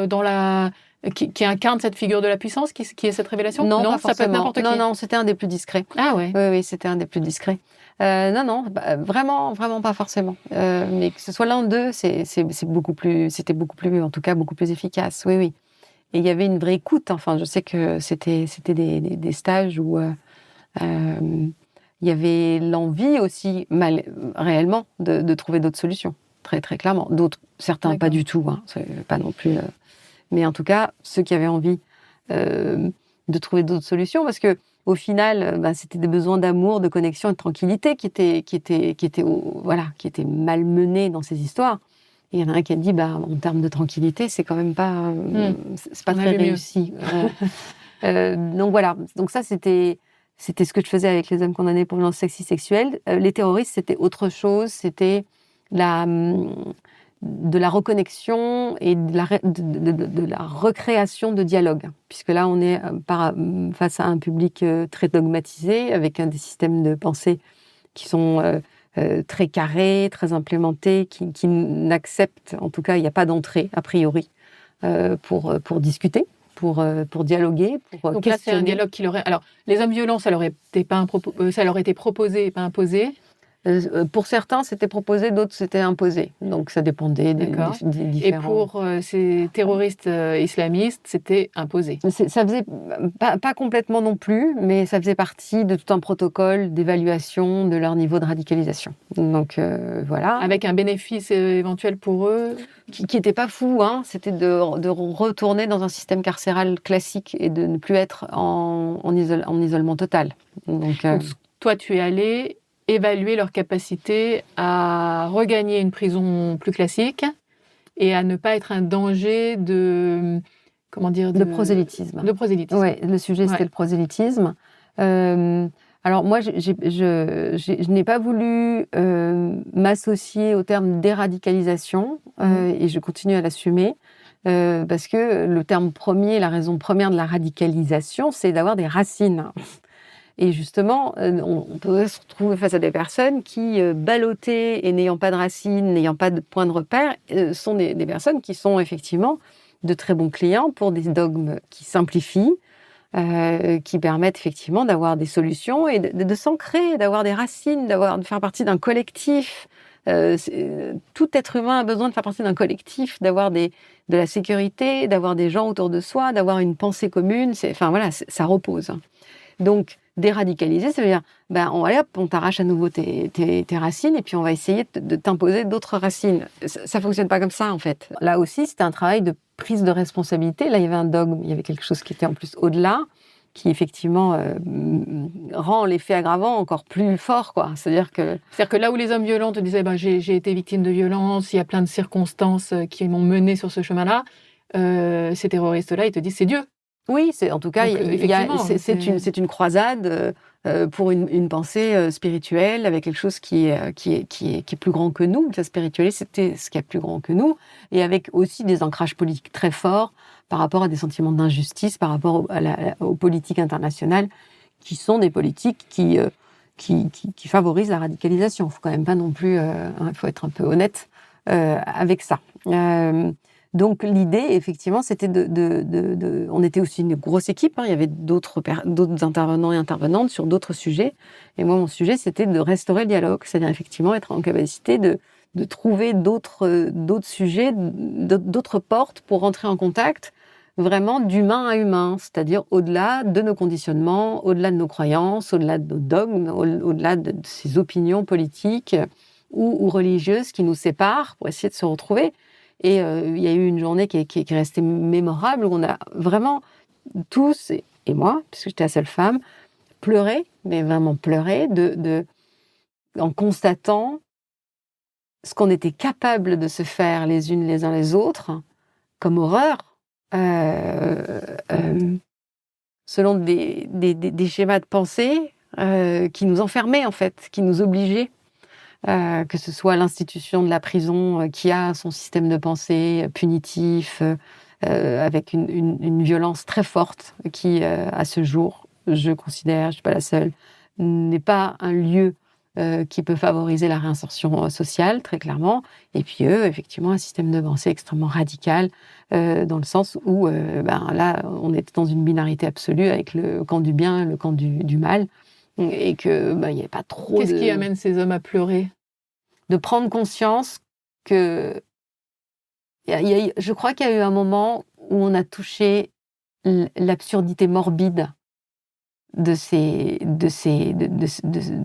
qui incarne cette figure de la puissance, qui est cette révélation. Non, ça peut être n'importe qui. Non, c'était un des plus discrets. Ah ouais. Oui, c'était un des plus discrets. Non, vraiment pas forcément. Mais que ce soit l'un d'eux, c'était beaucoup plus, en tout cas, beaucoup plus efficace. Oui. Et il y avait une vraie écoute. Enfin, je sais que c'était des stages où il y avait l'envie aussi, réellement, de trouver d'autres solutions. Très, très clairement. Certains pas du tout, hein, c'est pas non plus. Mais en tout cas, ceux qui avaient envie de trouver d'autres solutions, parce que au final, c'était des besoins d'amour, de connexion et de tranquillité qui étaient malmenés dans ces histoires. Et il y en a un qui a dit, en termes de tranquillité, c'est quand même pas, c'est pas très réussi. Donc voilà. Donc ça, c'était ce que je faisais avec les hommes condamnés pour violences sexistes sexuelles. Les terroristes, c'était autre chose. C'était de la reconnexion et de la recréation de dialogue. Puisque là, on est face à un public très dogmatisé, avec des systèmes de pensée qui sont très carrés, très implémentés, qui n'acceptent, en tout cas, il n'y a pas d'entrée, a priori, pour discuter, pour dialoguer, pour Donc questionner. là, c'est un dialogue qui leur est... Alors, les hommes violents, ça leur était proposé et pas imposé. Pour certains, c'était proposé, d'autres, c'était imposé. Donc, ça dépendait des différents... Et pour ces terroristes islamistes, c'était imposé. Ça faisait pas complètement non plus, mais ça faisait partie de tout un protocole d'évaluation de leur niveau de radicalisation. Donc, voilà. Avec un bénéfice éventuel pour eux qui n'était pas fou, hein. C'était de retourner dans un système carcéral classique et de ne plus être en isolement total. Donc, toi, tu es allé évaluer leur capacité à regagner une prison plus classique et à ne pas être un danger de prosélytisme. De prosélytisme. Ouais, le sujet, c'était le prosélytisme. Alors moi, je n'ai pas voulu m'associer au terme déradicalisation et je continue à l'assumer parce que le terme premier, la raison première de la radicalisation, c'est d'avoir des racines. Et justement, on peut se retrouver face à des personnes qui, ballottées et n'ayant pas de racines, n'ayant pas de point de repère, sont des personnes qui sont effectivement de très bons clients pour des dogmes qui simplifient, qui permettent effectivement d'avoir des solutions et de s'ancrer, d'avoir des racines, de faire partie d'un collectif. Tout être humain a besoin de faire partie d'un collectif, d'avoir de la sécurité, d'avoir des gens autour de soi, d'avoir une pensée commune. Ça repose. Donc, déradicaliser, ça veut dire, on t'arrache à nouveau tes racines et puis on va essayer de t'imposer d'autres racines. Ça fonctionne pas comme ça, en fait. Là aussi, c'était un travail de prise de responsabilité. Là, il y avait un dogme, il y avait quelque chose qui était en plus au-delà, qui effectivement rend l'effet aggravant encore plus fort, quoi. C'est-à-dire que là où les hommes violents te disaient, j'ai été victime de violence, il y a plein de circonstances qui m'ont mené sur ce chemin-là, ces terroristes-là, ils te disent, c'est Dieu. Oui, en tout cas, c'est une croisade pour une pensée spirituelle avec quelque chose qui est plus grand que nous. La spiritualité, c'était ce qui est plus grand que nous, et avec aussi des ancrages politiques très forts par rapport à des sentiments d'injustice, par rapport aux politiques internationales, qui sont des politiques qui favorisent la radicalisation. Il faut quand même pas non plus, il faut être un peu honnête avec ça. Donc l'idée, effectivement, c'était on était aussi une grosse équipe, hein, il y avait d'autres intervenants et intervenantes sur d'autres sujets. Et moi, mon sujet, c'était de restaurer le dialogue, c'est-à-dire effectivement être en capacité de trouver d'autres sujets, d'autres portes pour rentrer en contact vraiment d'humain à humain, c'est-à-dire au-delà de nos conditionnements, au-delà de nos croyances, au-delà de nos dogmes, au-delà de ces opinions politiques ou religieuses qui nous séparent pour essayer de se retrouver. Et il y a eu une journée qui est restée mémorable, où on a vraiment tous, et moi, puisque j'étais la seule femme, pleuré, mais vraiment pleuré, en constatant ce qu'on était capable de se faire les unes les uns les autres, comme horreur, selon des schémas de pensée qui nous enfermaient, en fait, qui nous obligeaient que ce soit l'institution de la prison qui a son système de pensée punitif, avec une violence très forte qui, à ce jour, je considère, je ne suis pas la seule, n'est pas un lieu qui peut favoriser la réinsertion sociale, très clairement. Et puis eux, effectivement, un système de pensée extrêmement radical, dans le sens où, là, on est dans une binarité absolue avec le camp du bien et le camp du mal, et que il n'y a pas trop Qu'est-ce qui amène ces hommes à pleurer? de prendre conscience que je crois qu'il y a eu un moment où on a touché l'absurdité morbide de ces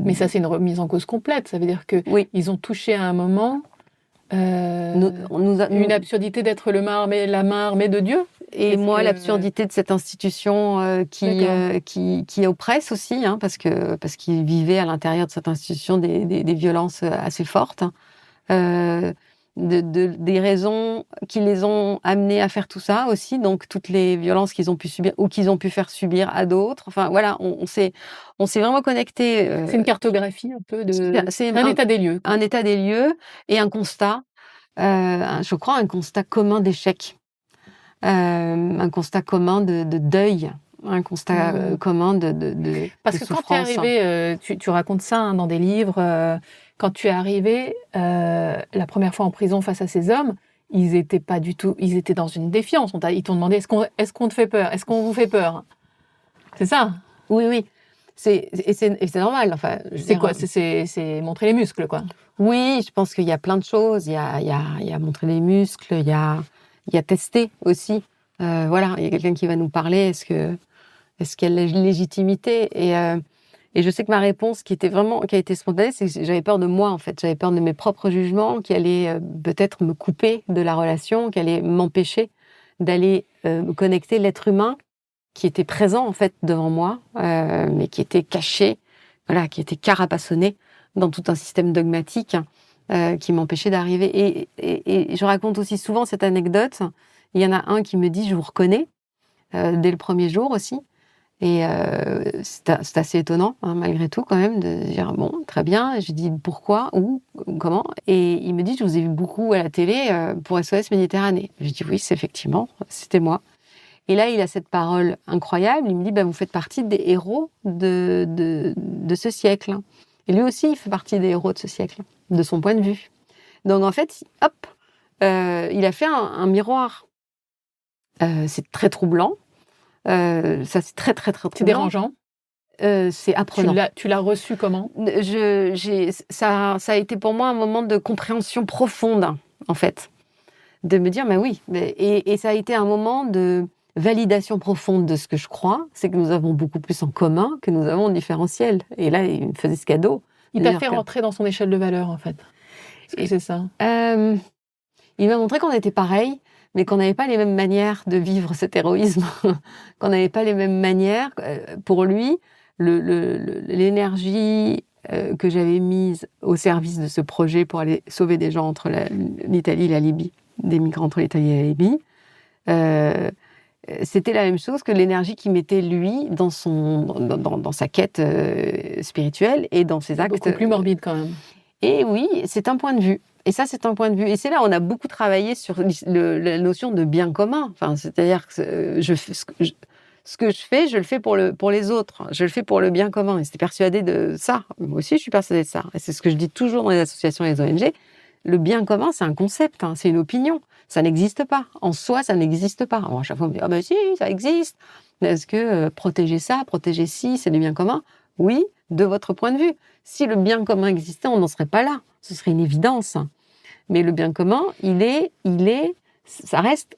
Mais ça, c'est une remise en cause complète. Ça veut dire que oui. ils ont touché à un moment Nous une absurdité d'être la main armée de Dieu. Et moi, l'absurdité de cette institution qui oppresse aussi, hein, parce qu'ils vivaient à l'intérieur de cette institution des violences assez fortes, des raisons qui les ont amenés à faire tout ça aussi, donc toutes les violences qu'ils ont pu subir ou qu'ils ont pu faire subir à d'autres. Enfin voilà, on s'est vraiment connecté. C'est une cartographie un peu c'est un état des lieux. Un état des lieux et un constat, je crois un constat commun d'échec. Un constat commun de deuil, un constat commun de Parce que souffrance. Quand tu es arrivé, tu racontes ça hein, dans des livres, quand tu es arrivé la première fois en prison face à ces hommes, ils étaient pas du tout, ils étaient dans une défiance. Ils t'ont demandé est-ce qu'on te fait peur, est-ce qu'on vous fait peur? C'est ça? Oui. C'est normal. Enfin, c'est quoi? C'est montrer les muscles, quoi. Oui, je pense qu'il y a plein de choses. Il y a montrer les muscles, il y a tester aussi. Voilà, il y a quelqu'un qui va nous parler. Est-ce qu'il y a la légitimité? Et je sais que ma réponse, qui a été spontanée, c'est que j'avais peur de moi, en fait. J'avais peur de mes propres jugements qui allaient peut-être me couper de la relation, qui allaient m'empêcher d'aller me connecter l'être humain qui était présent, en fait, devant moi, mais qui était caché, voilà, qui était carapassonné dans tout un système dogmatique qui m'empêchait d'arriver. Et je raconte aussi souvent cette anecdote. Il y en a un qui me dit « je vous reconnais » dès le premier jour aussi. Et c'est assez étonnant, hein, malgré tout, quand même, de dire « bon, très bien ». Et je dis « pourquoi ? Où ? Comment ?» Et il me dit « je vous ai vu beaucoup à la télé pour SOS Méditerranée ». Je dis « oui, effectivement, c'était moi ». Et là, il a cette parole incroyable. Il me dit « vous faites partie des héros de ce siècle ». Et lui aussi, il fait partie des héros de ce siècle, de son point de vue. Donc, en fait, hop, il a fait un miroir. C'est très troublant. Ça, c'est très, très, très troublant. C'est dérangeant. C'est apprenant. Tu l'as reçu comment ? Ça a été pour moi un moment de compréhension profonde, en fait. De me dire, mais oui. Et ça a été un moment de validation profonde de ce que je crois, c'est que nous avons beaucoup plus en commun que nous avons en différentiel. Et là, il me faisait ce cadeau. Il t'a fait rentrer dans son échelle de valeur, en fait. Est-ce que c'est ça ? Il m'a montré qu'on était pareils, mais qu'on n'avait pas les mêmes manières de vivre cet héroïsme, qu'on n'avait pas les mêmes manières. Pour lui, l'énergie que j'avais mise au service de ce projet pour aller sauver des gens entre l'Italie et la Libye, des migrants entre l'Italie et la Libye, c'était la même chose que l'énergie qu'il mettait, lui, dans sa quête spirituelle et dans ses actes. Beaucoup plus morbide, quand même. Et oui, c'est un point de vue. Et ça, c'est un point de vue. Et c'est là où on a beaucoup travaillé sur la notion de bien commun. Enfin, c'est-à-dire que ce que je fais, je le fais pour les autres. Je le fais pour le bien commun. Et j'étais persuadée de ça. Moi aussi, je suis persuadée de ça. Et c'est ce que je dis toujours dans les associations et les ONG. Le bien commun, c'est un concept, hein, c'est une opinion. Ça n'existe pas. En soi, ça n'existe pas. Alors, à chaque fois, on me dit « ah ben si, ça existe ». Est-ce que protéger ça, protéger ci, c'est du bien commun ? Oui, de votre point de vue. Si le bien commun existait, on n'en serait pas là. Ce serait une évidence. Mais le bien commun, ça reste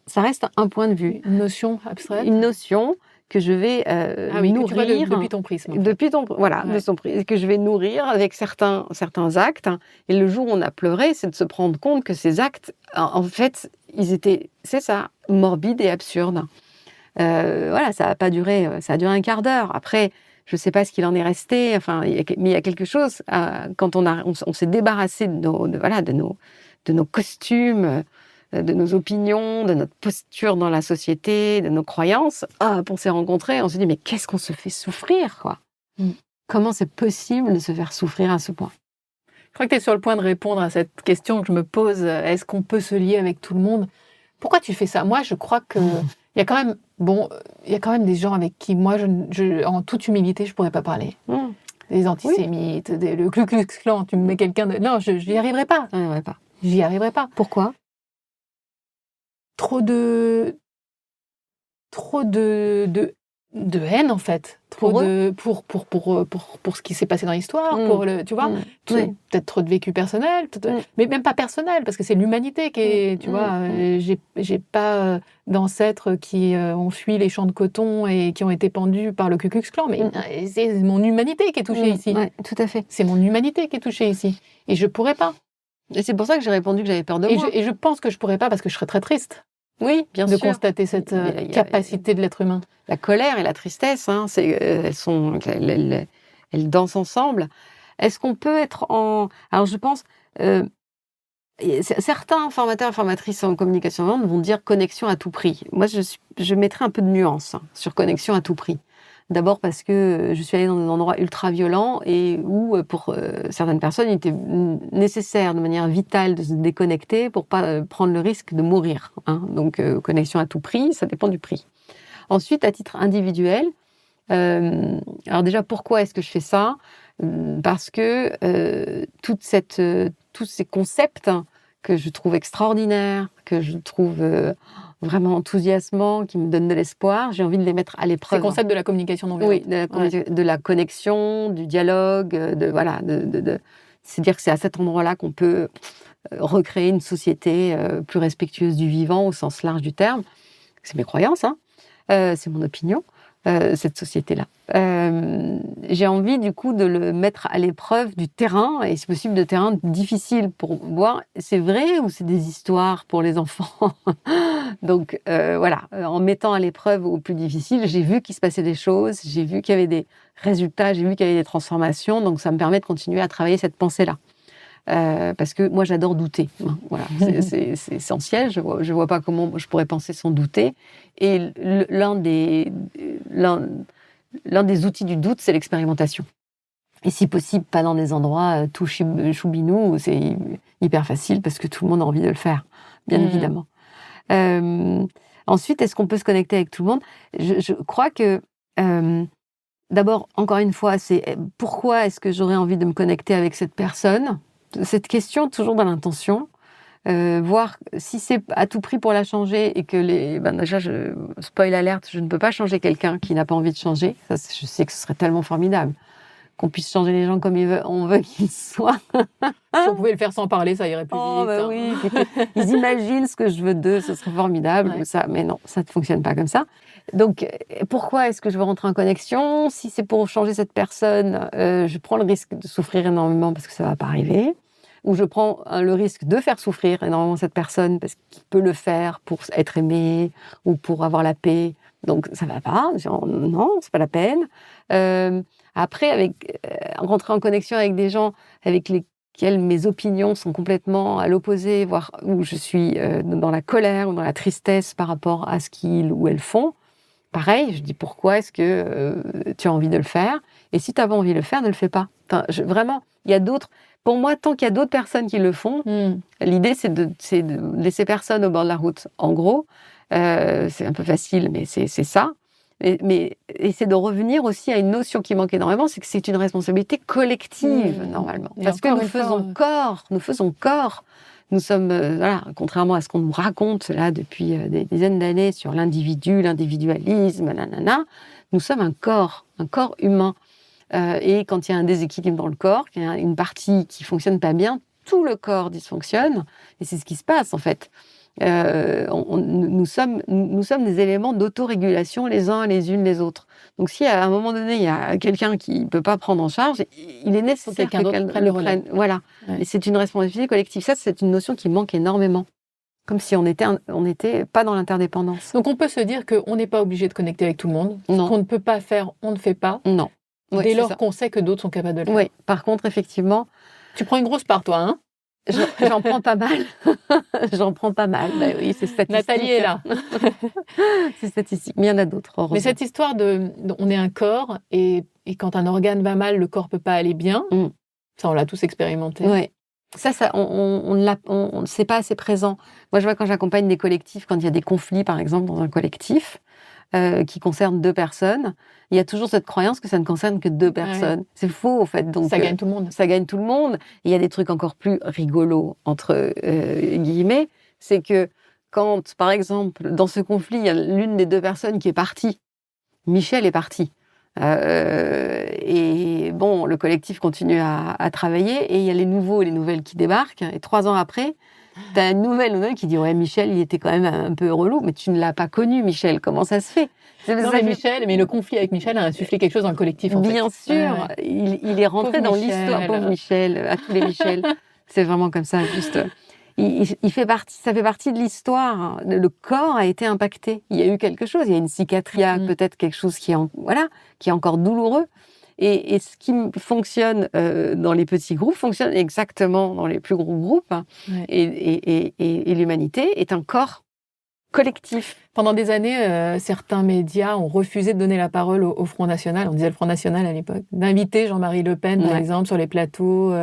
un point de vue. Une notion abstraite. Une notion que je vais nourrir. Que tu vois depuis ton prisme. Depuis de son prisme, que je vais nourrir avec certains actes. Et le jour où on a pleuré, c'est de se prendre compte que ces actes, en fait, ils étaient, c'est ça, morbides et absurdes. Voilà, ça a pas duré, ça a duré un quart d'heure. Après, je sais pas ce qu'il en est resté. Enfin, mais il y a quelque chose quand on s'est débarrassé de nos costumes, de nos opinions, de notre posture dans la société, de nos croyances. On s'est rencontrés, on s'est dit, mais qu'est-ce qu'on se fait souffrir, quoi ? Comment c'est possible de se faire souffrir à ce point ? Je crois que tu es sur le point de répondre à cette question que je me pose. Est-ce qu'on peut se lier avec tout le monde? Pourquoi tu fais ça? Moi, je crois que il y a quand même, il y a quand même des gens avec qui, moi, en toute humilité, je pourrais pas parler. Des antisémites, le Ku Klux Klan, tu me mets quelqu'un de... Non, je n'y arriverai pas. J'y arriverai pas. Pourquoi? Trop de haine, en fait. Pour ce qui s'est passé dans l'histoire, tu vois. Peut-être trop de vécu personnel, mais même pas personnel, parce que c'est l'humanité qui est, tu vois. J'ai pas d'ancêtres qui ont fui les champs de coton et qui ont été pendus par le Ku Klux Klan, mais c'est mon humanité qui est touchée ici. Oui, tout à fait. C'est mon humanité qui est touchée ici. Et je pourrais pas. Et c'est pour ça que j'ai répondu que j'avais peur de moi. Et je pense que je pourrais pas parce que je serais très triste. Oui, bien sûr. De constater cette capacité de l'être humain. La colère et la tristesse, elles dansent ensemble. Est-ce qu'on peut être en... Alors, je pense... certains formateurs et formatrices en communication non violente vont dire connexion à tout prix. Moi, je mettrais un peu de nuance sur connexion à tout prix. D'abord parce que je suis allée dans des endroits ultra violents et où, pour certaines personnes, il était nécessaire de manière vitale de se déconnecter pour pas prendre le risque de mourir. Donc, connexion à tout prix, ça dépend du prix. Ensuite, à titre individuel, alors déjà, pourquoi est-ce que je fais ça? Parce que tous ces concepts que je trouve extraordinaires, que je trouve vraiment enthousiasmants, qui me donnent de l'espoir, j'ai envie de les mettre à l'épreuve. Ces concepts de la communication non violente. Oui, de la connexion, du dialogue, c'est-à-dire que c'est à cet endroit-là qu'on peut recréer une société plus respectueuse du vivant au sens large du terme. C'est mes croyances, c'est mon opinion. Cette société-là. J'ai envie, du coup, de le mettre à l'épreuve du terrain, et si possible de terrain difficile pour voir c'est vrai ou c'est des histoires pour les enfants. Donc, en mettant à l'épreuve au plus difficile, j'ai vu qu'il se passait des choses, j'ai vu qu'il y avait des résultats, j'ai vu qu'il y avait des transformations, donc ça me permet de continuer à travailler cette pensée-là. Parce que moi, j'adore douter. Voilà, c'est essentiel. Je vois pas comment je pourrais penser sans douter. Et l'un des outils du doute, c'est l'expérimentation. Et si possible, pas dans des endroits tout choubinou, où c'est hyper facile parce que tout le monde a envie de le faire, bien évidemment. Ensuite, est-ce qu'on peut se connecter avec tout le monde? Je crois que... d'abord, encore une fois, c'est pourquoi est-ce que j'aurais envie de me connecter avec cette personne? Cette question, toujours dans l'intention, voir si c'est à tout prix pour la changer et que déjà, spoil alerte, je ne peux pas changer quelqu'un qui n'a pas envie de changer. Ça, je sais que ce serait tellement formidable qu'on puisse changer les gens comme on veut qu'ils soient. Si on pouvait le faire sans parler, ça irait plus vite. Oui, ils imaginent ce que je veux d'eux, ce serait formidable. Ouais. Mais non, ça ne fonctionne pas comme ça. Donc, pourquoi est-ce que je veux rentrer en connexion? Si c'est pour changer cette personne, je prends le risque de souffrir énormément parce que ça ne va pas arriver. Ou je prends le risque de faire souffrir énormément cette personne parce qu'il peut le faire pour être aimé ou pour avoir la paix. Donc, ça ne va pas. Non, ce n'est pas la peine. Après, rentrer en connexion avec des gens avec lesquels mes opinions sont complètement à l'opposé, voire où je suis dans la colère ou dans la tristesse par rapport à ce qu'ils ou elles font. Pareil, je dis pourquoi est-ce que tu as envie de le faire? Et si tu n'as pas envie de le faire, ne le fais pas. Enfin, vraiment, il y a d'autres... Pour moi, tant qu'il y a d'autres personnes qui le font, l'idée, c'est de laisser personne au bord de la route. En gros, c'est un peu facile, mais c'est ça. Mais c'est de revenir aussi à une notion qui manque énormément, c'est que c'est une responsabilité collective, normalement. Parce que nous faisons corps. Nous sommes, contrairement à ce qu'on nous raconte là depuis des dizaines d'années sur l'individu, l'individualisme, nous sommes un corps humain. Et quand il y a un déséquilibre dans le corps, qu'il y a une partie qui fonctionne pas bien, tout le corps dysfonctionne. Et c'est ce qui se passe, en fait. Nous sommes des éléments d'autorégulation les uns les unes les autres. Donc si à un moment donné il y a quelqu'un qui peut pas prendre en charge, il est nécessaire que quelqu'un d'autre prenne le relais. Voilà. Ouais. Et c'est une responsabilité collective. Ça, c'est une notion qui manque énormément. Comme si on était pas dans l'interdépendance. Donc on peut se dire qu'on n'est pas obligé de connecter avec tout le monde. Non. Ce qu'on ne peut pas faire, on ne fait pas. Non. Ouais, dès lors qu'on sait que d'autres sont capables de le faire. Oui. Par contre, effectivement, tu prends une grosse part, toi, hein? J'en prends pas mal. Bah oui, c'est statistique. Nathalie est là. C'est statistique. Mais il y en a d'autres. Heureusement. Mais cette histoire on est un corps et quand un organe va mal, le corps peut pas aller bien. Ça, on l'a tous expérimenté. Ouais. Ça, c'est pas assez présent. Moi, je vois quand j'accompagne des collectifs, quand il y a des conflits, par exemple, dans un collectif, qui concerne 2 personnes, il y a toujours cette croyance que ça ne concerne que 2 personnes. C'est faux, en fait. Donc, Ça gagne tout le monde. Ça gagne tout le monde. Et il y a des trucs encore plus rigolos, entre guillemets, c'est que quand, par exemple, dans ce conflit, il y a l'une des 2 personnes qui est partie. Michel est parti. Et bon, le collectif continue à travailler et il y a les nouveaux et les nouvelles qui débarquent. Et 3 ans après, tu as une nouvelle qui dit « Ouais, Michel, il était quand même un peu relou, mais tu ne l'as pas connu, Michel. Comment ça se fait ?» Non, mais le conflit avec Michel a insufflé quelque chose dans le collectif, en Bien fait. sûr, il est rentré dans l'histoire. Pauvre Michel, à tous les Michel. C'est vraiment comme ça, juste... ça fait partie de l'histoire. Le corps a été impacté. Il y a eu quelque chose. Il y a une cicatrice, peut-être quelque chose qui est encore douloureux. Et ce qui fonctionne dans les petits groupes fonctionne exactement dans les plus gros groupes. Ouais. Et l'humanité est un corps collectif. Pendant des années, certains médias ont refusé de donner la parole au Front National. On disait le Front National à l'époque. D'inviter Jean-Marie Le Pen, par exemple, sur les plateaux.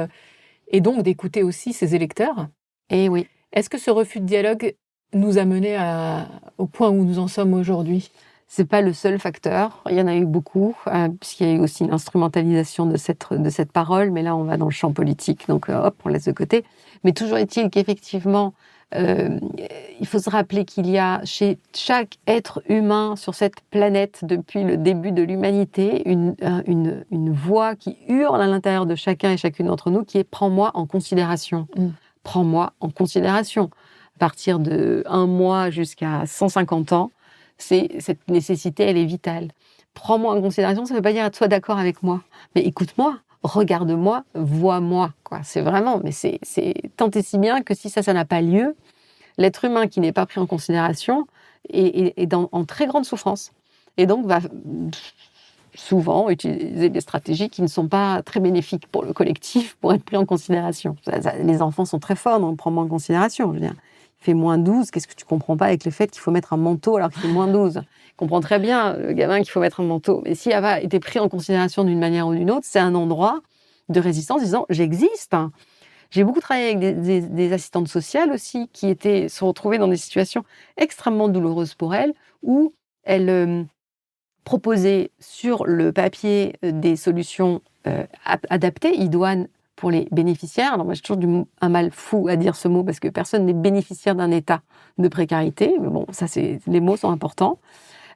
Et donc d'écouter aussi ses électeurs. Et oui. Est-ce que ce refus de dialogue nous a menés au point où nous en sommes aujourd'hui ? C'est pas le seul facteur. Il y en a eu beaucoup, puisqu'il y a eu aussi l'instrumentalisation de cette parole. Mais là, on va dans le champ politique, donc hop, on laisse de côté. Mais toujours est-il qu'effectivement, il faut se rappeler qu'il y a chez chaque être humain sur cette planète, depuis le début de l'humanité, une voix qui hurle à l'intérieur de chacun et chacune d'entre nous, qui est « prends-moi en considération ». Prends-moi en considération. À partir de 1 mois jusqu'à 150 ans, cette nécessité, elle est vitale. Prends-moi en considération, ça ne veut pas dire sois d'accord avec moi, mais écoute-moi, regarde-moi, vois-moi. C'est vraiment, mais c'est tant et si bien que si ça n'a pas lieu, l'être humain qui n'est pas pris en considération est en très grande souffrance. Et donc va souvent utiliser des stratégies qui ne sont pas très bénéfiques pour le collectif, pour être pris en considération. Les enfants sont très forts, donc prends-moi en considération. Je veux dire, il fait -12, qu'est-ce que tu comprends pas avec le fait qu'il faut mettre un manteau alors qu'il fait -12 ? Il comprend très bien, le gamin, qu'il faut mettre un manteau. Mais s'il n'a pas été pris en considération d'une manière ou d'une autre, c'est un endroit de résistance disant « j'existe ». J'ai beaucoup travaillé avec des assistantes sociales aussi qui se retrouvaient dans des situations extrêmement douloureuses pour elles, où elles proposer sur le papier des solutions adaptées, idoines pour les bénéficiaires. Alors moi, j'ai toujours un mal fou à dire ce mot parce que personne n'est bénéficiaire d'un état de précarité. Mais bon, ça, les mots sont importants.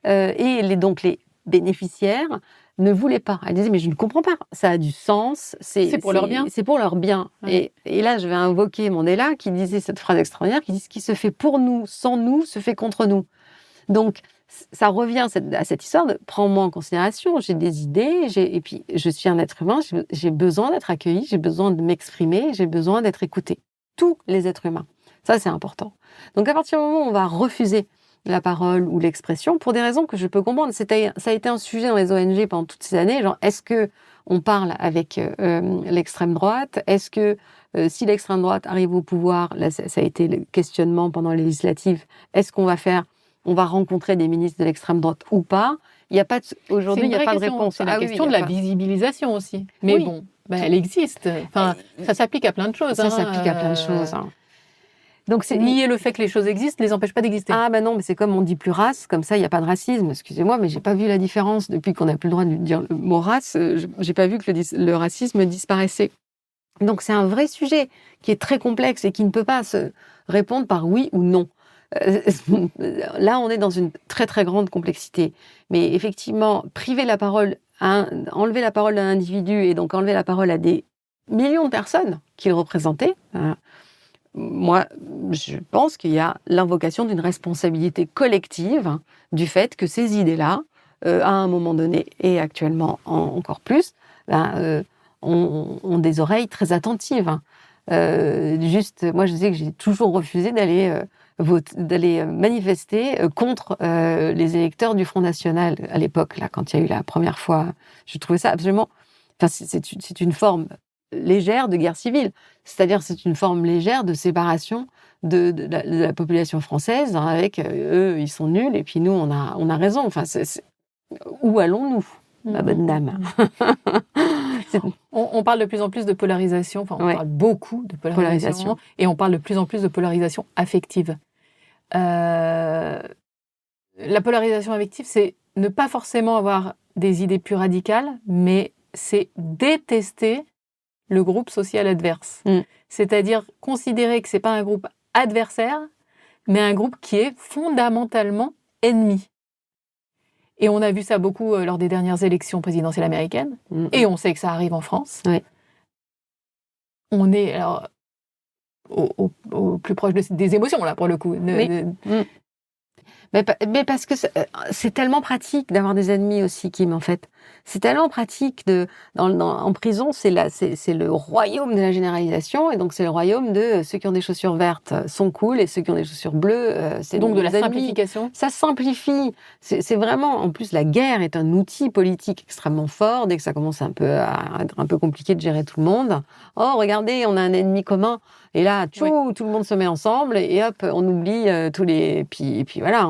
Donc les bénéficiaires ne voulaient pas. Elles disaient, mais je ne comprends pas. Ça a du sens. C'est pour leur bien. C'est pour leur bien. Ouais. Et là, je vais invoquer Mandela qui disait cette phrase extraordinaire, qui dit, ce qui se fait pour nous, sans nous, se fait contre nous. Donc, ça revient à cette histoire de prends-moi en considération, j'ai des idées, et puis je suis un être humain, j'ai besoin d'être accueilli, j'ai besoin de m'exprimer, j'ai besoin d'être écouté. Tous les êtres humains. Ça, c'est important. Donc, à partir du moment où on va refuser la parole ou l'expression, pour des raisons que je peux comprendre, ça a été un sujet dans les ONG pendant toutes ces années, genre, est-ce qu'on parle avec l'extrême droite ? Est-ce que si l'extrême droite arrive au pouvoir, là, ça a été le questionnement pendant les législatives, est-ce qu'on va rencontrer des ministres de l'extrême droite ou pas ? Il n'y a pas aujourd'hui, il n'y a pas de réponse. C'est la question de la visibilisation aussi. Mais bon, elle existe. Enfin, ça s'applique à plein de choses. Ça s'applique à plein de choses. Donc, nier le fait que les choses existent ne les empêche pas d'exister. Ah ben non, mais c'est comme on dit plus race, comme ça il n'y a pas de racisme. Excusez-moi, mais j'ai pas vu la différence depuis qu'on n'a plus le droit de dire le mot race. J'ai pas vu que le racisme disparaissait. Donc c'est un vrai sujet qui est très complexe et qui ne peut pas se répondre par oui ou non. Là, on est dans une très très grande complexité. Mais effectivement, enlever la parole d'un individu et donc enlever la parole à des millions de personnes qu'il représentait, moi, je pense qu'il y a l'invocation d'une responsabilité collective du fait que ces idées-là, à un moment donné et actuellement encore plus, ont des oreilles très attentives. Moi, je sais que j'ai toujours refusé d'aller manifester contre les électeurs du Front National à l'époque, là, quand il y a eu la première fois. Je trouvais ça absolument... Enfin, c'est une forme légère de guerre civile. C'est-à-dire, c'est une forme légère de séparation de la population française, avec eux, ils sont nuls, et puis nous, on a raison. Enfin, où allons-nous, ma bonne dame ? On parle de plus en plus de polarisation, on parle beaucoup de polarisation, et on parle de plus en plus de polarisation affective. La polarisation affective, c'est ne pas forcément avoir des idées plus radicales, mais c'est détester le groupe social adverse. C'est-à-dire considérer que c'est pas un groupe adversaire, mais un groupe qui est fondamentalement ennemi. Et on a vu ça beaucoup lors des dernières élections présidentielles américaines, et on sait que ça arrive en France. Oui. On est alors au plus proche des émotions, là, pour le coup. Mais parce que c'est tellement pratique d'avoir des ennemis aussi, Kim, en fait. C'est tellement pratique en prison, c'est le royaume de la généralisation, et donc c'est le royaume de ceux qui ont des chaussures vertes sont cool, et ceux qui ont des chaussures bleues, c'est donc de la ennemis. simplification. Ça simplifie. C'est vraiment, en plus, la guerre est un outil politique extrêmement fort. Dès que ça commence à être un peu compliqué de gérer tout le monde. Oh, regardez, on a un ennemi commun. Et là, tout le monde se met ensemble et hop, on oublie tous les... Puis voilà,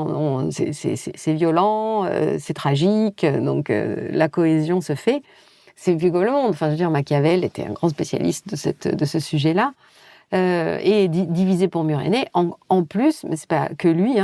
c'est violent, c'est tragique, donc la cohésion se fait. C'est vu comme le monde. Enfin, je veux dire, Machiavel était un grand spécialiste de ce sujet-là. Et divisé pour mieux régner. En plus, mais c'est pas que lui,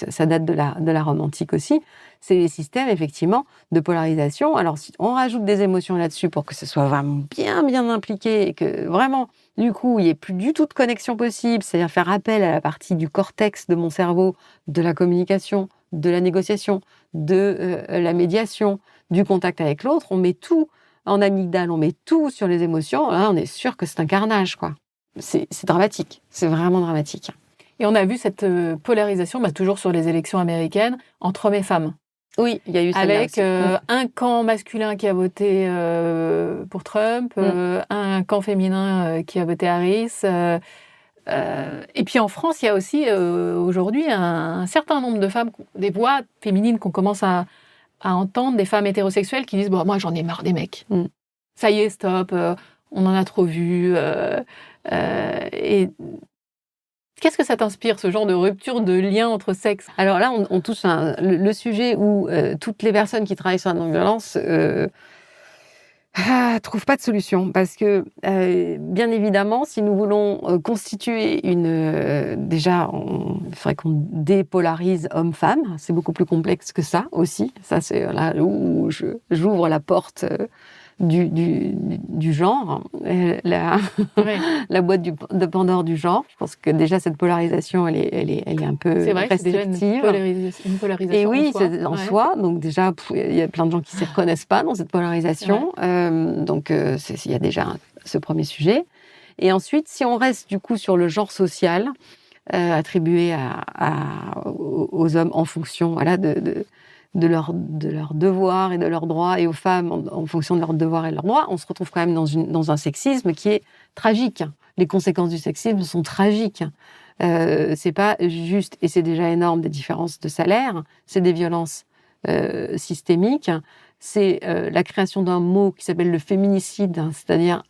ça date de la Rome antique aussi, c'est les systèmes, effectivement, de polarisation. Alors, si on rajoute des émotions là-dessus pour que ce soit vraiment bien, bien impliqué et que vraiment, du coup, il n'y ait plus du tout de connexion possible, c'est-à-dire faire appel à la partie du cortex de mon cerveau, de la communication, de la négociation, de la médiation, du contact avec l'autre, on met tout en amygdale, on met tout sur les émotions, là, on est sûr que c'est un carnage, quoi. C'est dramatique, c'est vraiment dramatique. Et on a vu cette polarisation, toujours sur les élections américaines, entre hommes et femmes. Oui, il y a eu celle-là avec un camp masculin qui a voté pour Trump, un camp féminin qui a voté Harris. Et puis en France, il y a aussi aujourd'hui un certain nombre de femmes, des voix féminines qu'on commence à entendre, des femmes hétérosexuelles qui disent bon, moi j'en ai marre des mecs. Ça y est, stop, on en a trop vu. Et qu'est-ce que ça t'inspire, ce genre de rupture de lien entre sexes ? Alors là, on touche le sujet où toutes les personnes qui travaillent sur la non-violence trouvent pas de solution. Parce que, bien évidemment, si nous voulons constituer déjà, il faudrait qu'on dépolarise homme-femme. C'est beaucoup plus complexe que ça aussi. Ça, c'est là où j'ouvre la porte du genre, la boîte de Pandore du genre. Je pense que déjà cette polarisation, elle est un peu restrictive. C'est déjà une polarisation. Et oui, en soi. C'est en soi. Donc déjà, il y a plein de gens qui ne s'y reconnaissent pas dans cette polarisation. Donc il y a déjà ce premier sujet. Et ensuite, si on reste du coup sur le genre social attribué aux hommes en fonction, de leurs devoirs et de leurs droits, et aux femmes en fonction de leurs devoirs et de leurs droits, on se retrouve quand même dans un sexisme qui est tragique. Les conséquences du sexisme sont tragiques. C'est pas juste, et c'est déjà énorme, des différences de salaire, c'est des violences systémiques, c'est la création d'un mot qui s'appelle le féminicide, c'est-à-dire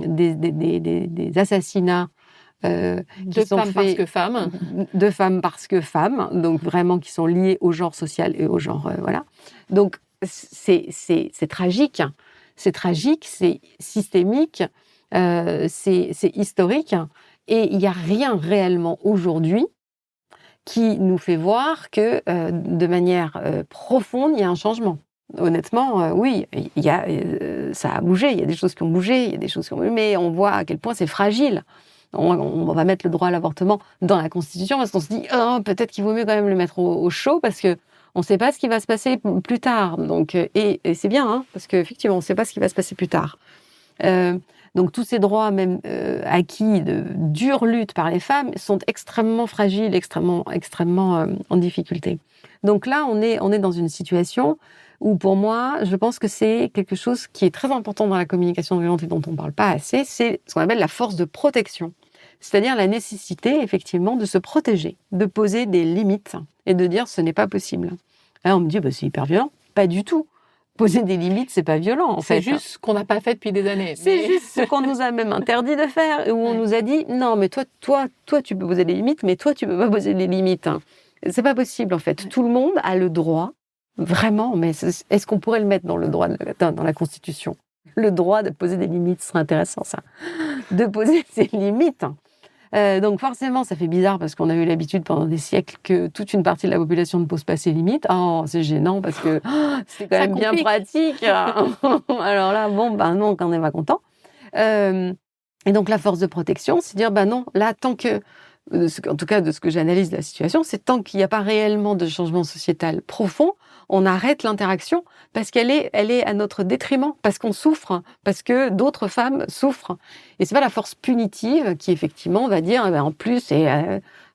des assassinats de femmes parce que femmes. De femmes parce que femmes, donc vraiment qui sont liées au genre social et au genre... voilà. Donc c'est tragique, c'est systémique, c'est historique, et il n'y a rien réellement aujourd'hui qui nous fait voir que de manière profonde, il y a un changement. Honnêtement, oui, ça a bougé, il y a des choses qui ont bougé, il y a des choses qui ont bougé, mais on voit à quel point c'est fragile. On va mettre le droit à l'avortement dans la Constitution parce qu'on se dit peut-être qu'il vaut mieux quand même le mettre au chaud parce que on ne sait pas ce qui va se passer plus tard. Donc, et c'est bien, parce qu'effectivement, on ne sait pas ce qui va se passer plus tard. Donc tous ces droits, même acquis de dure lutte par les femmes, sont extrêmement fragiles, extrêmement en difficulté. Donc là, on est dans une situation où, pour moi, je pense que c'est quelque chose qui est très important dans la communication non violente et dont on ne parle pas assez, c'est ce qu'on appelle la force de protection. C'est-à-dire la nécessité, effectivement, de se protéger, de poser des limites et de dire ce n'est pas possible. Là, on me dit c'est hyper violent. Pas du tout. Poser des limites, c'est pas violent, en fait. C'est juste ce qu'on n'a pas fait depuis des années. C'est juste ce qu'on nous a même interdit de faire, où on nous a dit non, mais toi, tu peux poser des limites, mais toi, tu peux pas poser des limites. C'est pas possible, en fait. Tout le monde a le droit. Vraiment, mais est-ce qu'on pourrait le mettre dans le droit, dans la Constitution ? Le droit de poser des limites, ce serait intéressant, ça. De poser ses limites. Donc forcément, ça fait bizarre parce qu'on a eu l'habitude pendant des siècles que toute une partie de la population ne pose pas ses limites. Oh, c'est gênant parce que c'est quand même bien pratique. Alors là, non, qu'on n'est pas content. Et donc la force de protection, c'est dire, non, là, tant que, en tout cas de ce que j'analyse de la situation, c'est tant qu'il n'y a pas réellement de changement sociétal profond, on arrête l'interaction parce qu'elle est à notre détriment, parce qu'on souffre, parce que d'autres femmes souffrent. Et c'est pas la force punitive qui effectivement va dire, en plus,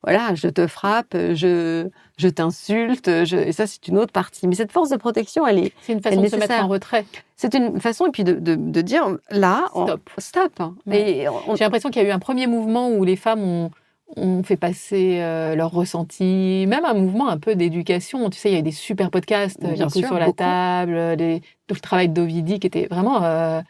voilà, je te frappe, je t'insulte, et ça c'est une autre partie. Mais cette force de protection, c'est une façon de se mettre en retrait. C'est une façon, et puis de dire, là, stop. Ouais. J'ai l'impression qu'il y a eu un premier mouvement où les femmes ont fait passer leurs ressentis, même un mouvement un peu d'éducation. Tu sais, il y a eu des super podcasts, Bien sûr, sur la beaucoup. table, tout le travail d'Ovidie qui était vraiment...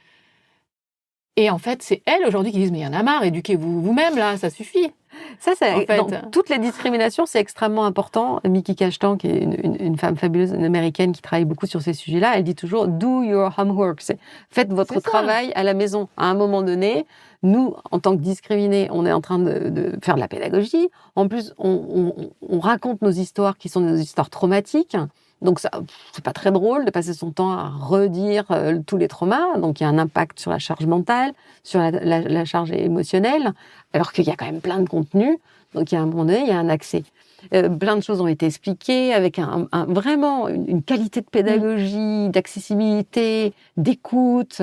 Et en fait, c'est elles aujourd'hui qui disent, mais il y en a marre, éduquez-vous vous-même, là, ça suffit. Ça, dans toutes les discriminations, c'est extrêmement important. Miki Kashtan, qui est une femme fabuleuse, une américaine qui travaille beaucoup sur ces sujets-là, elle dit toujours « do your homework ». Faites votre travail à la maison. À un moment donné, nous, en tant que discriminés, on est en train de faire de la pédagogie. En plus, on raconte nos histoires qui sont des histoires traumatiques. Donc, ça, c'est pas très drôle de passer son temps à redire tous les traumas. Donc, il y a un impact sur la charge mentale, sur la charge émotionnelle, alors qu'il y a quand même plein de contenus. Donc, il y a un moment donné, il y a un accès. Plein de choses ont été expliquées avec vraiment une qualité de pédagogie, d'accessibilité, d'écoute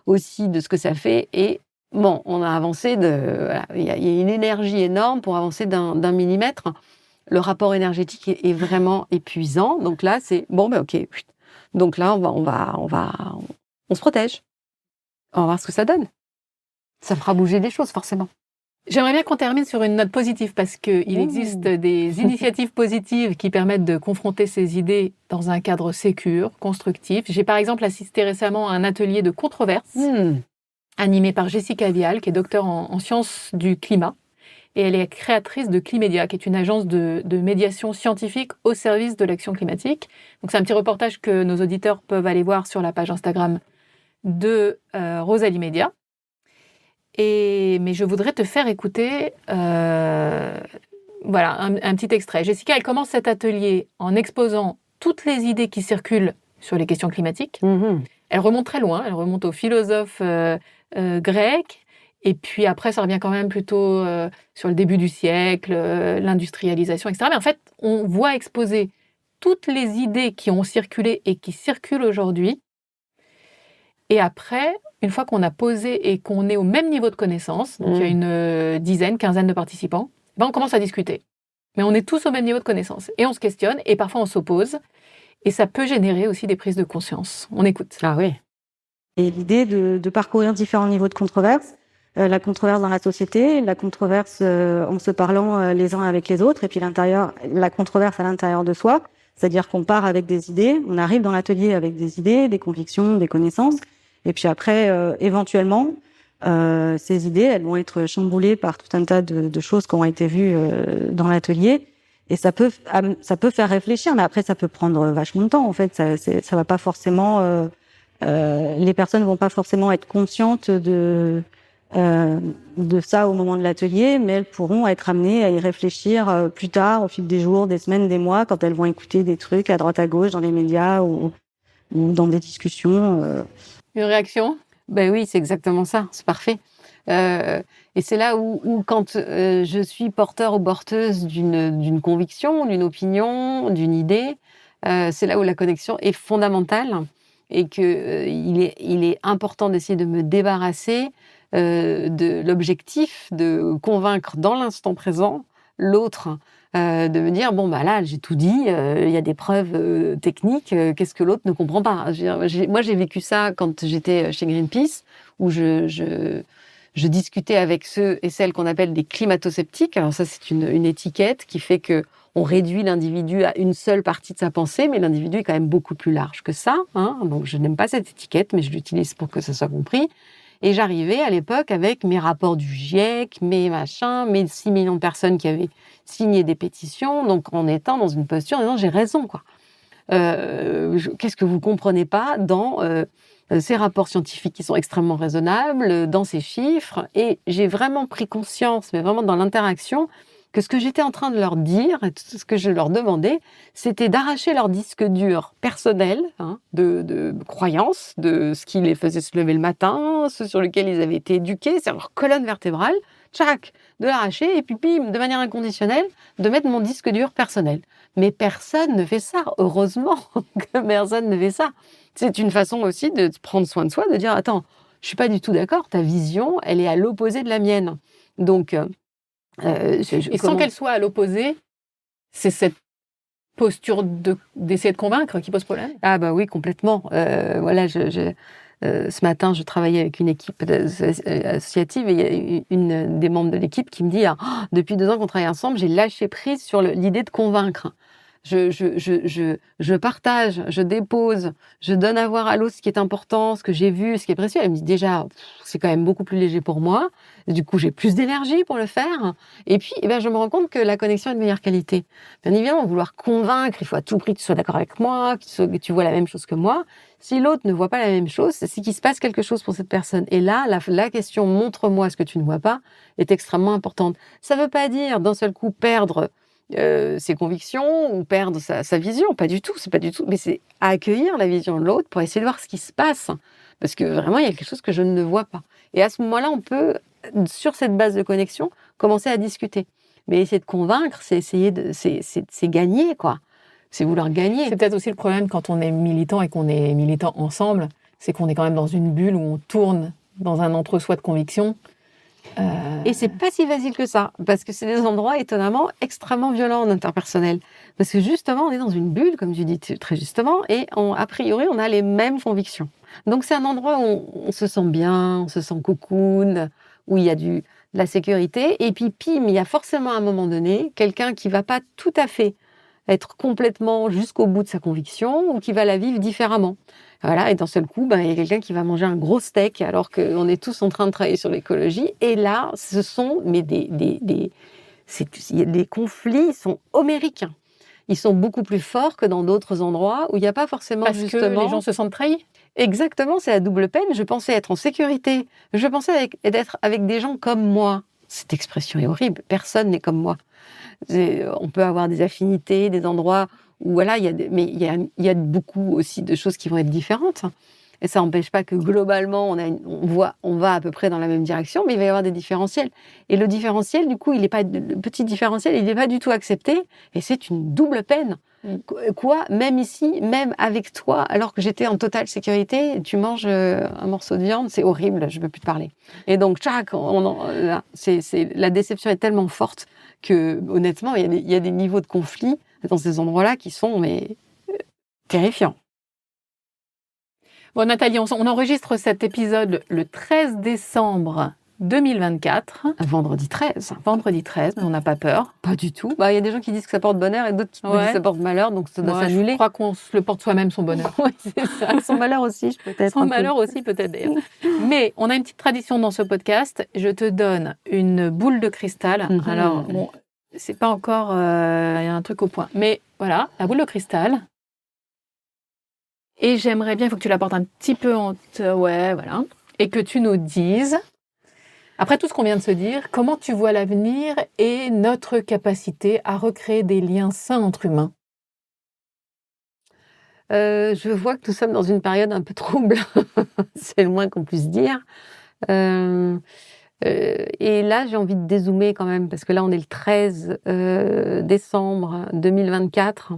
aussi de ce que ça fait. Et on a avancé il y a une énergie énorme pour avancer d'un millimètre. Le rapport énergétique est vraiment épuisant. Donc là, c'est ok. Donc là, on se protège. On va voir ce que ça donne. Ça fera bouger des choses, forcément. J'aimerais bien qu'on termine sur une note positive parce qu'il existe des initiatives positives qui permettent de confronter ces idées dans un cadre sécure, constructif. J'ai par exemple assisté récemment à un atelier de controverse animé par Jessica Vial, qui est docteure en sciences du climat. Et elle est créatrice de Climédia, qui est une agence de médiation scientifique au service de l'action climatique. Donc c'est un petit reportage que nos auditeurs peuvent aller voir sur la page Instagram de Rosalie Média. Mais je voudrais te faire écouter un petit extrait. Jessica, elle commence cet atelier en exposant toutes les idées qui circulent sur les questions climatiques. Elle remonte très loin, elle remonte aux philosophes grecs. Et puis après, ça revient quand même plutôt sur le début du siècle, l'industrialisation, etc. Mais en fait, on voit exposer toutes les idées qui ont circulé et qui circulent aujourd'hui. Et après, une fois qu'on a posé et qu'on est au même niveau de connaissance, donc il y a une quinzaine de participants, on commence à discuter. Mais on est tous au même niveau de connaissance. Et on se questionne, et parfois on s'oppose. Et ça peut générer aussi des prises de conscience. On écoute. Ah oui. Et l'idée de parcourir différents niveaux de controverse, la controverse dans la société, la controverse en se parlant les uns avec les autres, et puis la controverse à l'intérieur de soi, c'est-à-dire qu'on part avec des idées, on arrive dans l'atelier avec des idées, des convictions, des connaissances, et puis après, éventuellement, ces idées, elles vont être chamboulées par tout un tas de choses qui ont été vues dans l'atelier, et ça peut faire réfléchir, mais après, ça peut prendre vachement de temps, en fait, ça va pas forcément... les personnes vont pas forcément être conscientes de ça au moment de l'atelier, mais elles pourront être amenées à y réfléchir plus tard, au fil des jours, des semaines, des mois, quand elles vont écouter des trucs à droite à gauche dans les médias ou dans des discussions. Une réaction ? Ben oui, c'est exactement ça, c'est parfait. Et c'est là où quand je suis porteur ou porteuse d'une conviction, d'une opinion, d'une idée, c'est là où la connexion est fondamentale et que il est important d'essayer de me débarrasser de l'objectif de convaincre dans l'instant présent l'autre, de me dire là j'ai tout dit, il y a des preuves techniques, qu'est-ce que l'autre ne comprend pas. Moi j'ai vécu ça quand j'étais chez Greenpeace, où je discutais avec ceux et celles qu'on appelle des climato-sceptiques. Alors ça c'est une étiquette qui fait que on réduit l'individu à une seule partie de sa pensée, mais l'individu est quand même beaucoup plus large que ça. Donc je n'aime pas cette étiquette, mais je l'utilise pour que ça soit compris. Et j'arrivais à l'époque avec mes rapports du GIEC, mes 6 millions de personnes qui avaient signé des pétitions, donc en étant dans une posture en disant j'ai raison, quoi. Qu'est-ce que vous comprenez pas dans ses rapports scientifiques qui sont extrêmement raisonnables, dans ses chiffres. Et j'ai vraiment pris conscience, mais vraiment dans l'interaction, que ce que j'étais en train de leur dire, et tout ce que je leur demandais, c'était d'arracher leur disque dur personnel, de croyances, de ce qui les faisait se lever le matin, ce sur lequel ils avaient été éduqués, c'est leur colonne vertébrale, tchac, de l'arracher, et puis bim, de manière inconditionnelle, de mettre mon disque dur personnel. Mais personne ne fait ça, heureusement que personne ne fait ça. C'est une façon aussi de prendre soin de soi, de dire, attends, je suis pas du tout d'accord, ta vision, elle est à l'opposé de la mienne. Donc, et sans qu'elle soit à l'opposé, c'est cette posture d'essayer de convaincre qui pose problème? Ah bah oui, complètement. Voilà, ce matin, je travaillais avec une équipe associative et il y a une des membres de l'équipe qui me dit depuis 2 ans qu'on travaille ensemble, j'ai lâché prise sur l'idée de convaincre. Je partage, je dépose, je donne à voir à l'autre ce qui est important, ce que j'ai vu, ce qui est précieux. Elle me dit déjà, c'est quand même beaucoup plus léger pour moi. Du coup, j'ai plus d'énergie pour le faire. Et puis, je me rends compte que la connexion est de meilleure qualité. Bien évidemment, vouloir convaincre, il faut à tout prix que tu sois d'accord avec moi, que tu vois la même chose que moi. Si l'autre ne voit pas la même chose, c'est qu'il se passe quelque chose pour cette personne. Et là, la question « montre-moi ce que tu ne vois pas » est extrêmement importante. Ça ne veut pas dire d'un seul coup perdre ses convictions ou perdre sa vision, pas du tout, c'est pas du tout, mais c'est accueillir la vision de l'autre pour essayer de voir ce qui se passe, parce que vraiment il y a quelque chose que je ne vois pas. Et à ce moment-là, on peut, sur cette base de connexion, commencer à discuter. Mais essayer de convaincre, c'est c'est gagner, quoi. C'est vouloir gagner. C'est peut-être aussi le problème quand on est militant et qu'on est militant ensemble, c'est qu'on est quand même dans une bulle où on tourne dans un entre-soi de conviction. Et c'est pas si facile que ça, parce que c'est des endroits étonnamment extrêmement violents en interpersonnel. Parce que justement, on est dans une bulle, comme tu dis très justement, et a priori, on a les mêmes convictions. Donc c'est un endroit où on se sent bien, on se sent cocoon, où il y a de la sécurité, et puis pim, il y a forcément à un moment donné quelqu'un qui va pas tout à fait être complètement jusqu'au bout de sa conviction, ou qui va la vivre différemment. Voilà, et d'un seul coup, il y a quelqu'un qui va manger un gros steak alors qu'on est tous en train de travailler sur l'écologie. Et là, ce sont les conflits sont homériques. Ils sont beaucoup plus forts que dans d'autres endroits où il n'y a pas forcément Parce justement... que les gens se sentent trahis. Exactement, c'est la double peine. Je pensais être en sécurité. Je pensais être avec des gens comme moi. Cette expression est horrible. Personne n'est comme moi. On peut avoir des affinités, des endroits où voilà, mais il y a beaucoup aussi de choses qui vont être différentes. Et ça n'empêche pas que globalement, on va à peu près dans la même direction, mais il va y avoir des différentiels. Et le différentiel, du coup, le petit différentiel, il n'est pas du tout accepté, et c'est une double peine. Quoi, même ici, même avec toi, alors que j'étais en totale sécurité, tu manges un morceau de viande, c'est horrible, je ne peux plus te parler. Et donc, la déception est tellement forte que, honnêtement, il y a des niveaux de conflit dans ces endroits-là qui sont terrifiants. Bon, Nathalie, on enregistre cet épisode le 13 décembre 2024. Vendredi 13. Vendredi 13, mais on n'a pas peur. Pas du tout. Il y a des gens qui disent que ça porte bonheur et d'autres qui disent que ça porte malheur, donc ça doit s'annuler. Je crois qu'on se le porte soi-même, son bonheur. Oui, c'est ça. Son malheur aussi, peut-être. Son malheur aussi, peut-être d'ailleurs. Mais on a une petite tradition dans ce podcast. Je te donne une boule de cristal. Alors, bon, c'est pas encore... Il y a un truc au point. Mais voilà, la boule de cristal. Et j'aimerais bien, il faut que tu la portes un petit peu ouais, voilà. Et que tu nous dises, après tout ce qu'on vient de se dire, comment tu vois l'avenir et notre capacité à recréer des liens sains entre humains? Je vois que nous sommes dans une période un peu trouble. C'est le moins qu'on puisse dire. Et là, j'ai envie de dézoomer quand même, parce que là, on est le 13 décembre 2024.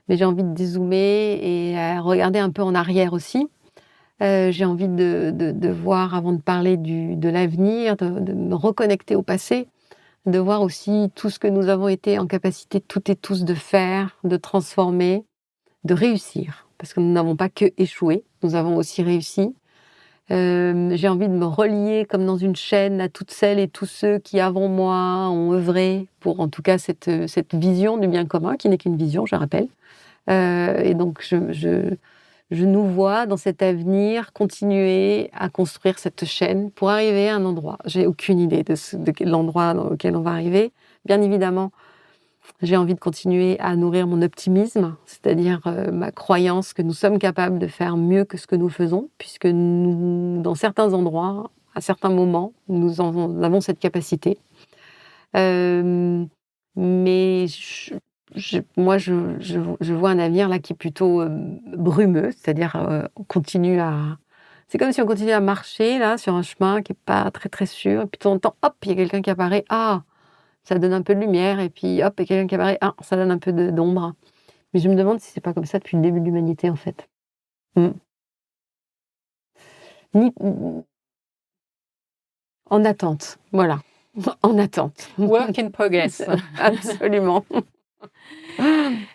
Mais j'ai envie de dézoomer et regarder un peu en arrière aussi. J'ai envie de voir, avant de parler de l'avenir, de me reconnecter au passé, de voir aussi tout ce que nous avons été en capacité toutes et tous de faire, de transformer, de réussir. Parce que nous n'avons pas que échoué, nous avons aussi réussi. J'ai envie de me relier comme dans une chaîne à toutes celles et tous ceux qui, avant moi, ont œuvré pour en tout cas cette vision du bien commun, qui n'est qu'une vision, je rappelle. Et donc, je nous vois dans cet avenir continuer à construire cette chaîne pour arriver à un endroit. J'ai aucune idée de l'endroit auquel on va arriver. Bien évidemment, J'ai envie de continuer à nourrir mon optimisme, c'est-à-dire ma croyance que nous sommes capables de faire mieux que ce que nous faisons, puisque nous, dans certains endroits, à certains moments, nous avons cette capacité. Mais moi, je vois un avenir là qui est plutôt brumeux, c'est-à-dire on continue à... C'est comme si on continuait à marcher là sur un chemin qui n'est pas très très sûr, et puis de temps en temps, hop, il y a quelqu'un qui apparaît, ah, ça donne un peu de lumière, et puis hop, il y a quelqu'un qui apparaît, ah, ça donne un peu d'ombre. Mais je me demande si c'est pas comme ça depuis le début de l'humanité en fait. En attente, voilà. En attente. Work in progress. Absolument.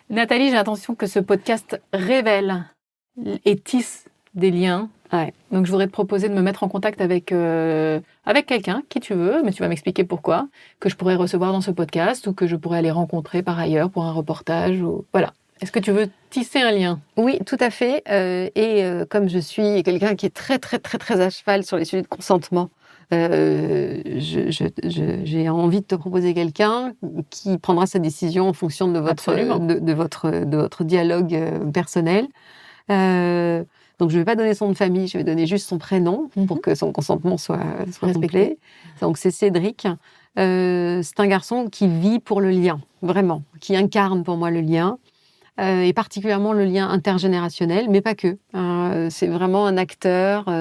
Nathalie, j'ai l'intention que ce podcast révèle et tisse des liens. Ouais. Donc, je voudrais te proposer de me mettre en contact avec quelqu'un, qui tu veux, mais tu vas m'expliquer pourquoi, que je pourrais recevoir dans ce podcast ou que je pourrais aller rencontrer par ailleurs pour un reportage. Voilà. Est-ce que tu veux tisser un lien ? Oui, tout à fait. Comme je suis quelqu'un qui est très, très, très, très à cheval sur les sujets de consentement, j'ai envie de te proposer quelqu'un qui prendra sa décision en fonction de votre dialogue personnel. Donc, je ne vais pas donner son nom de famille, je vais donner juste son prénom pour que son consentement soit complet. Donc, c'est Cédric. C'est un garçon qui vit pour le lien, vraiment, qui incarne pour moi le lien. Et particulièrement le lien intergénérationnel, mais pas que. C'est vraiment un acteur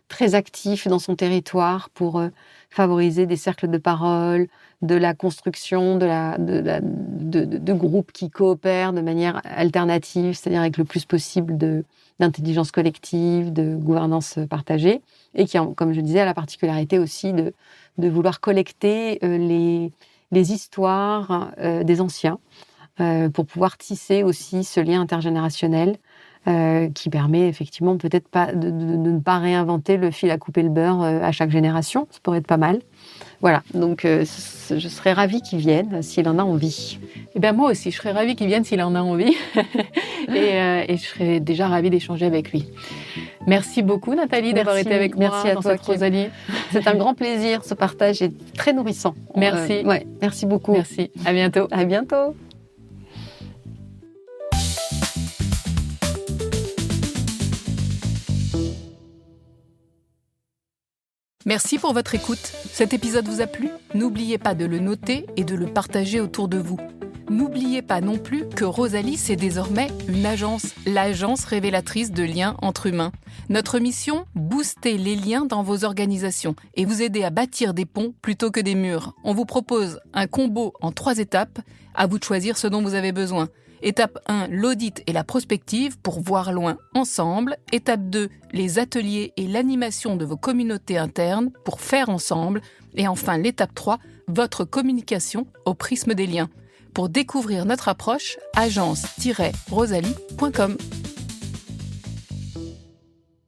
très actif dans son territoire pour favoriser des cercles de parole, de la construction de groupes qui coopèrent de manière alternative, c'est-à-dire avec le plus possible d'intelligence collective, de gouvernance partagée, et qui, comme je disais, a la particularité aussi de vouloir collecter les histoires des anciens, pour pouvoir tisser aussi ce lien intergénérationnel qui permet effectivement peut-être pas de ne pas réinventer le fil à couper le beurre à chaque génération. Ça pourrait être pas mal. Voilà, donc je serais ravie qu'il vienne s'il en a envie. Eh bien, moi aussi, je serais ravie qu'il vienne s'il en a envie. et je serais déjà ravie d'échanger avec lui. Merci beaucoup, Nathalie, d'avoir été avec moi dans cette Rosalie. C'est un grand plaisir. Ce partage est très nourrissant. Merci. Merci beaucoup. Merci. À bientôt. À bientôt. Merci pour votre écoute. Cet épisode vous a plu ? N'oubliez pas de le noter et de le partager autour de vous. N'oubliez pas non plus que Rosalie, c'est désormais une agence, l'agence révélatrice de liens entre humains. Notre mission, booster les liens dans vos organisations et vous aider à bâtir des ponts plutôt que des murs. On vous propose un combo en 3 étapes, à vous de choisir ce dont vous avez besoin. Étape 1, l'audit et la prospective pour voir loin ensemble. Étape 2, les ateliers et l'animation de vos communautés internes pour faire ensemble. Et enfin, l'étape 3, votre communication au prisme des liens. Pour découvrir notre approche, agence-rosalie.com.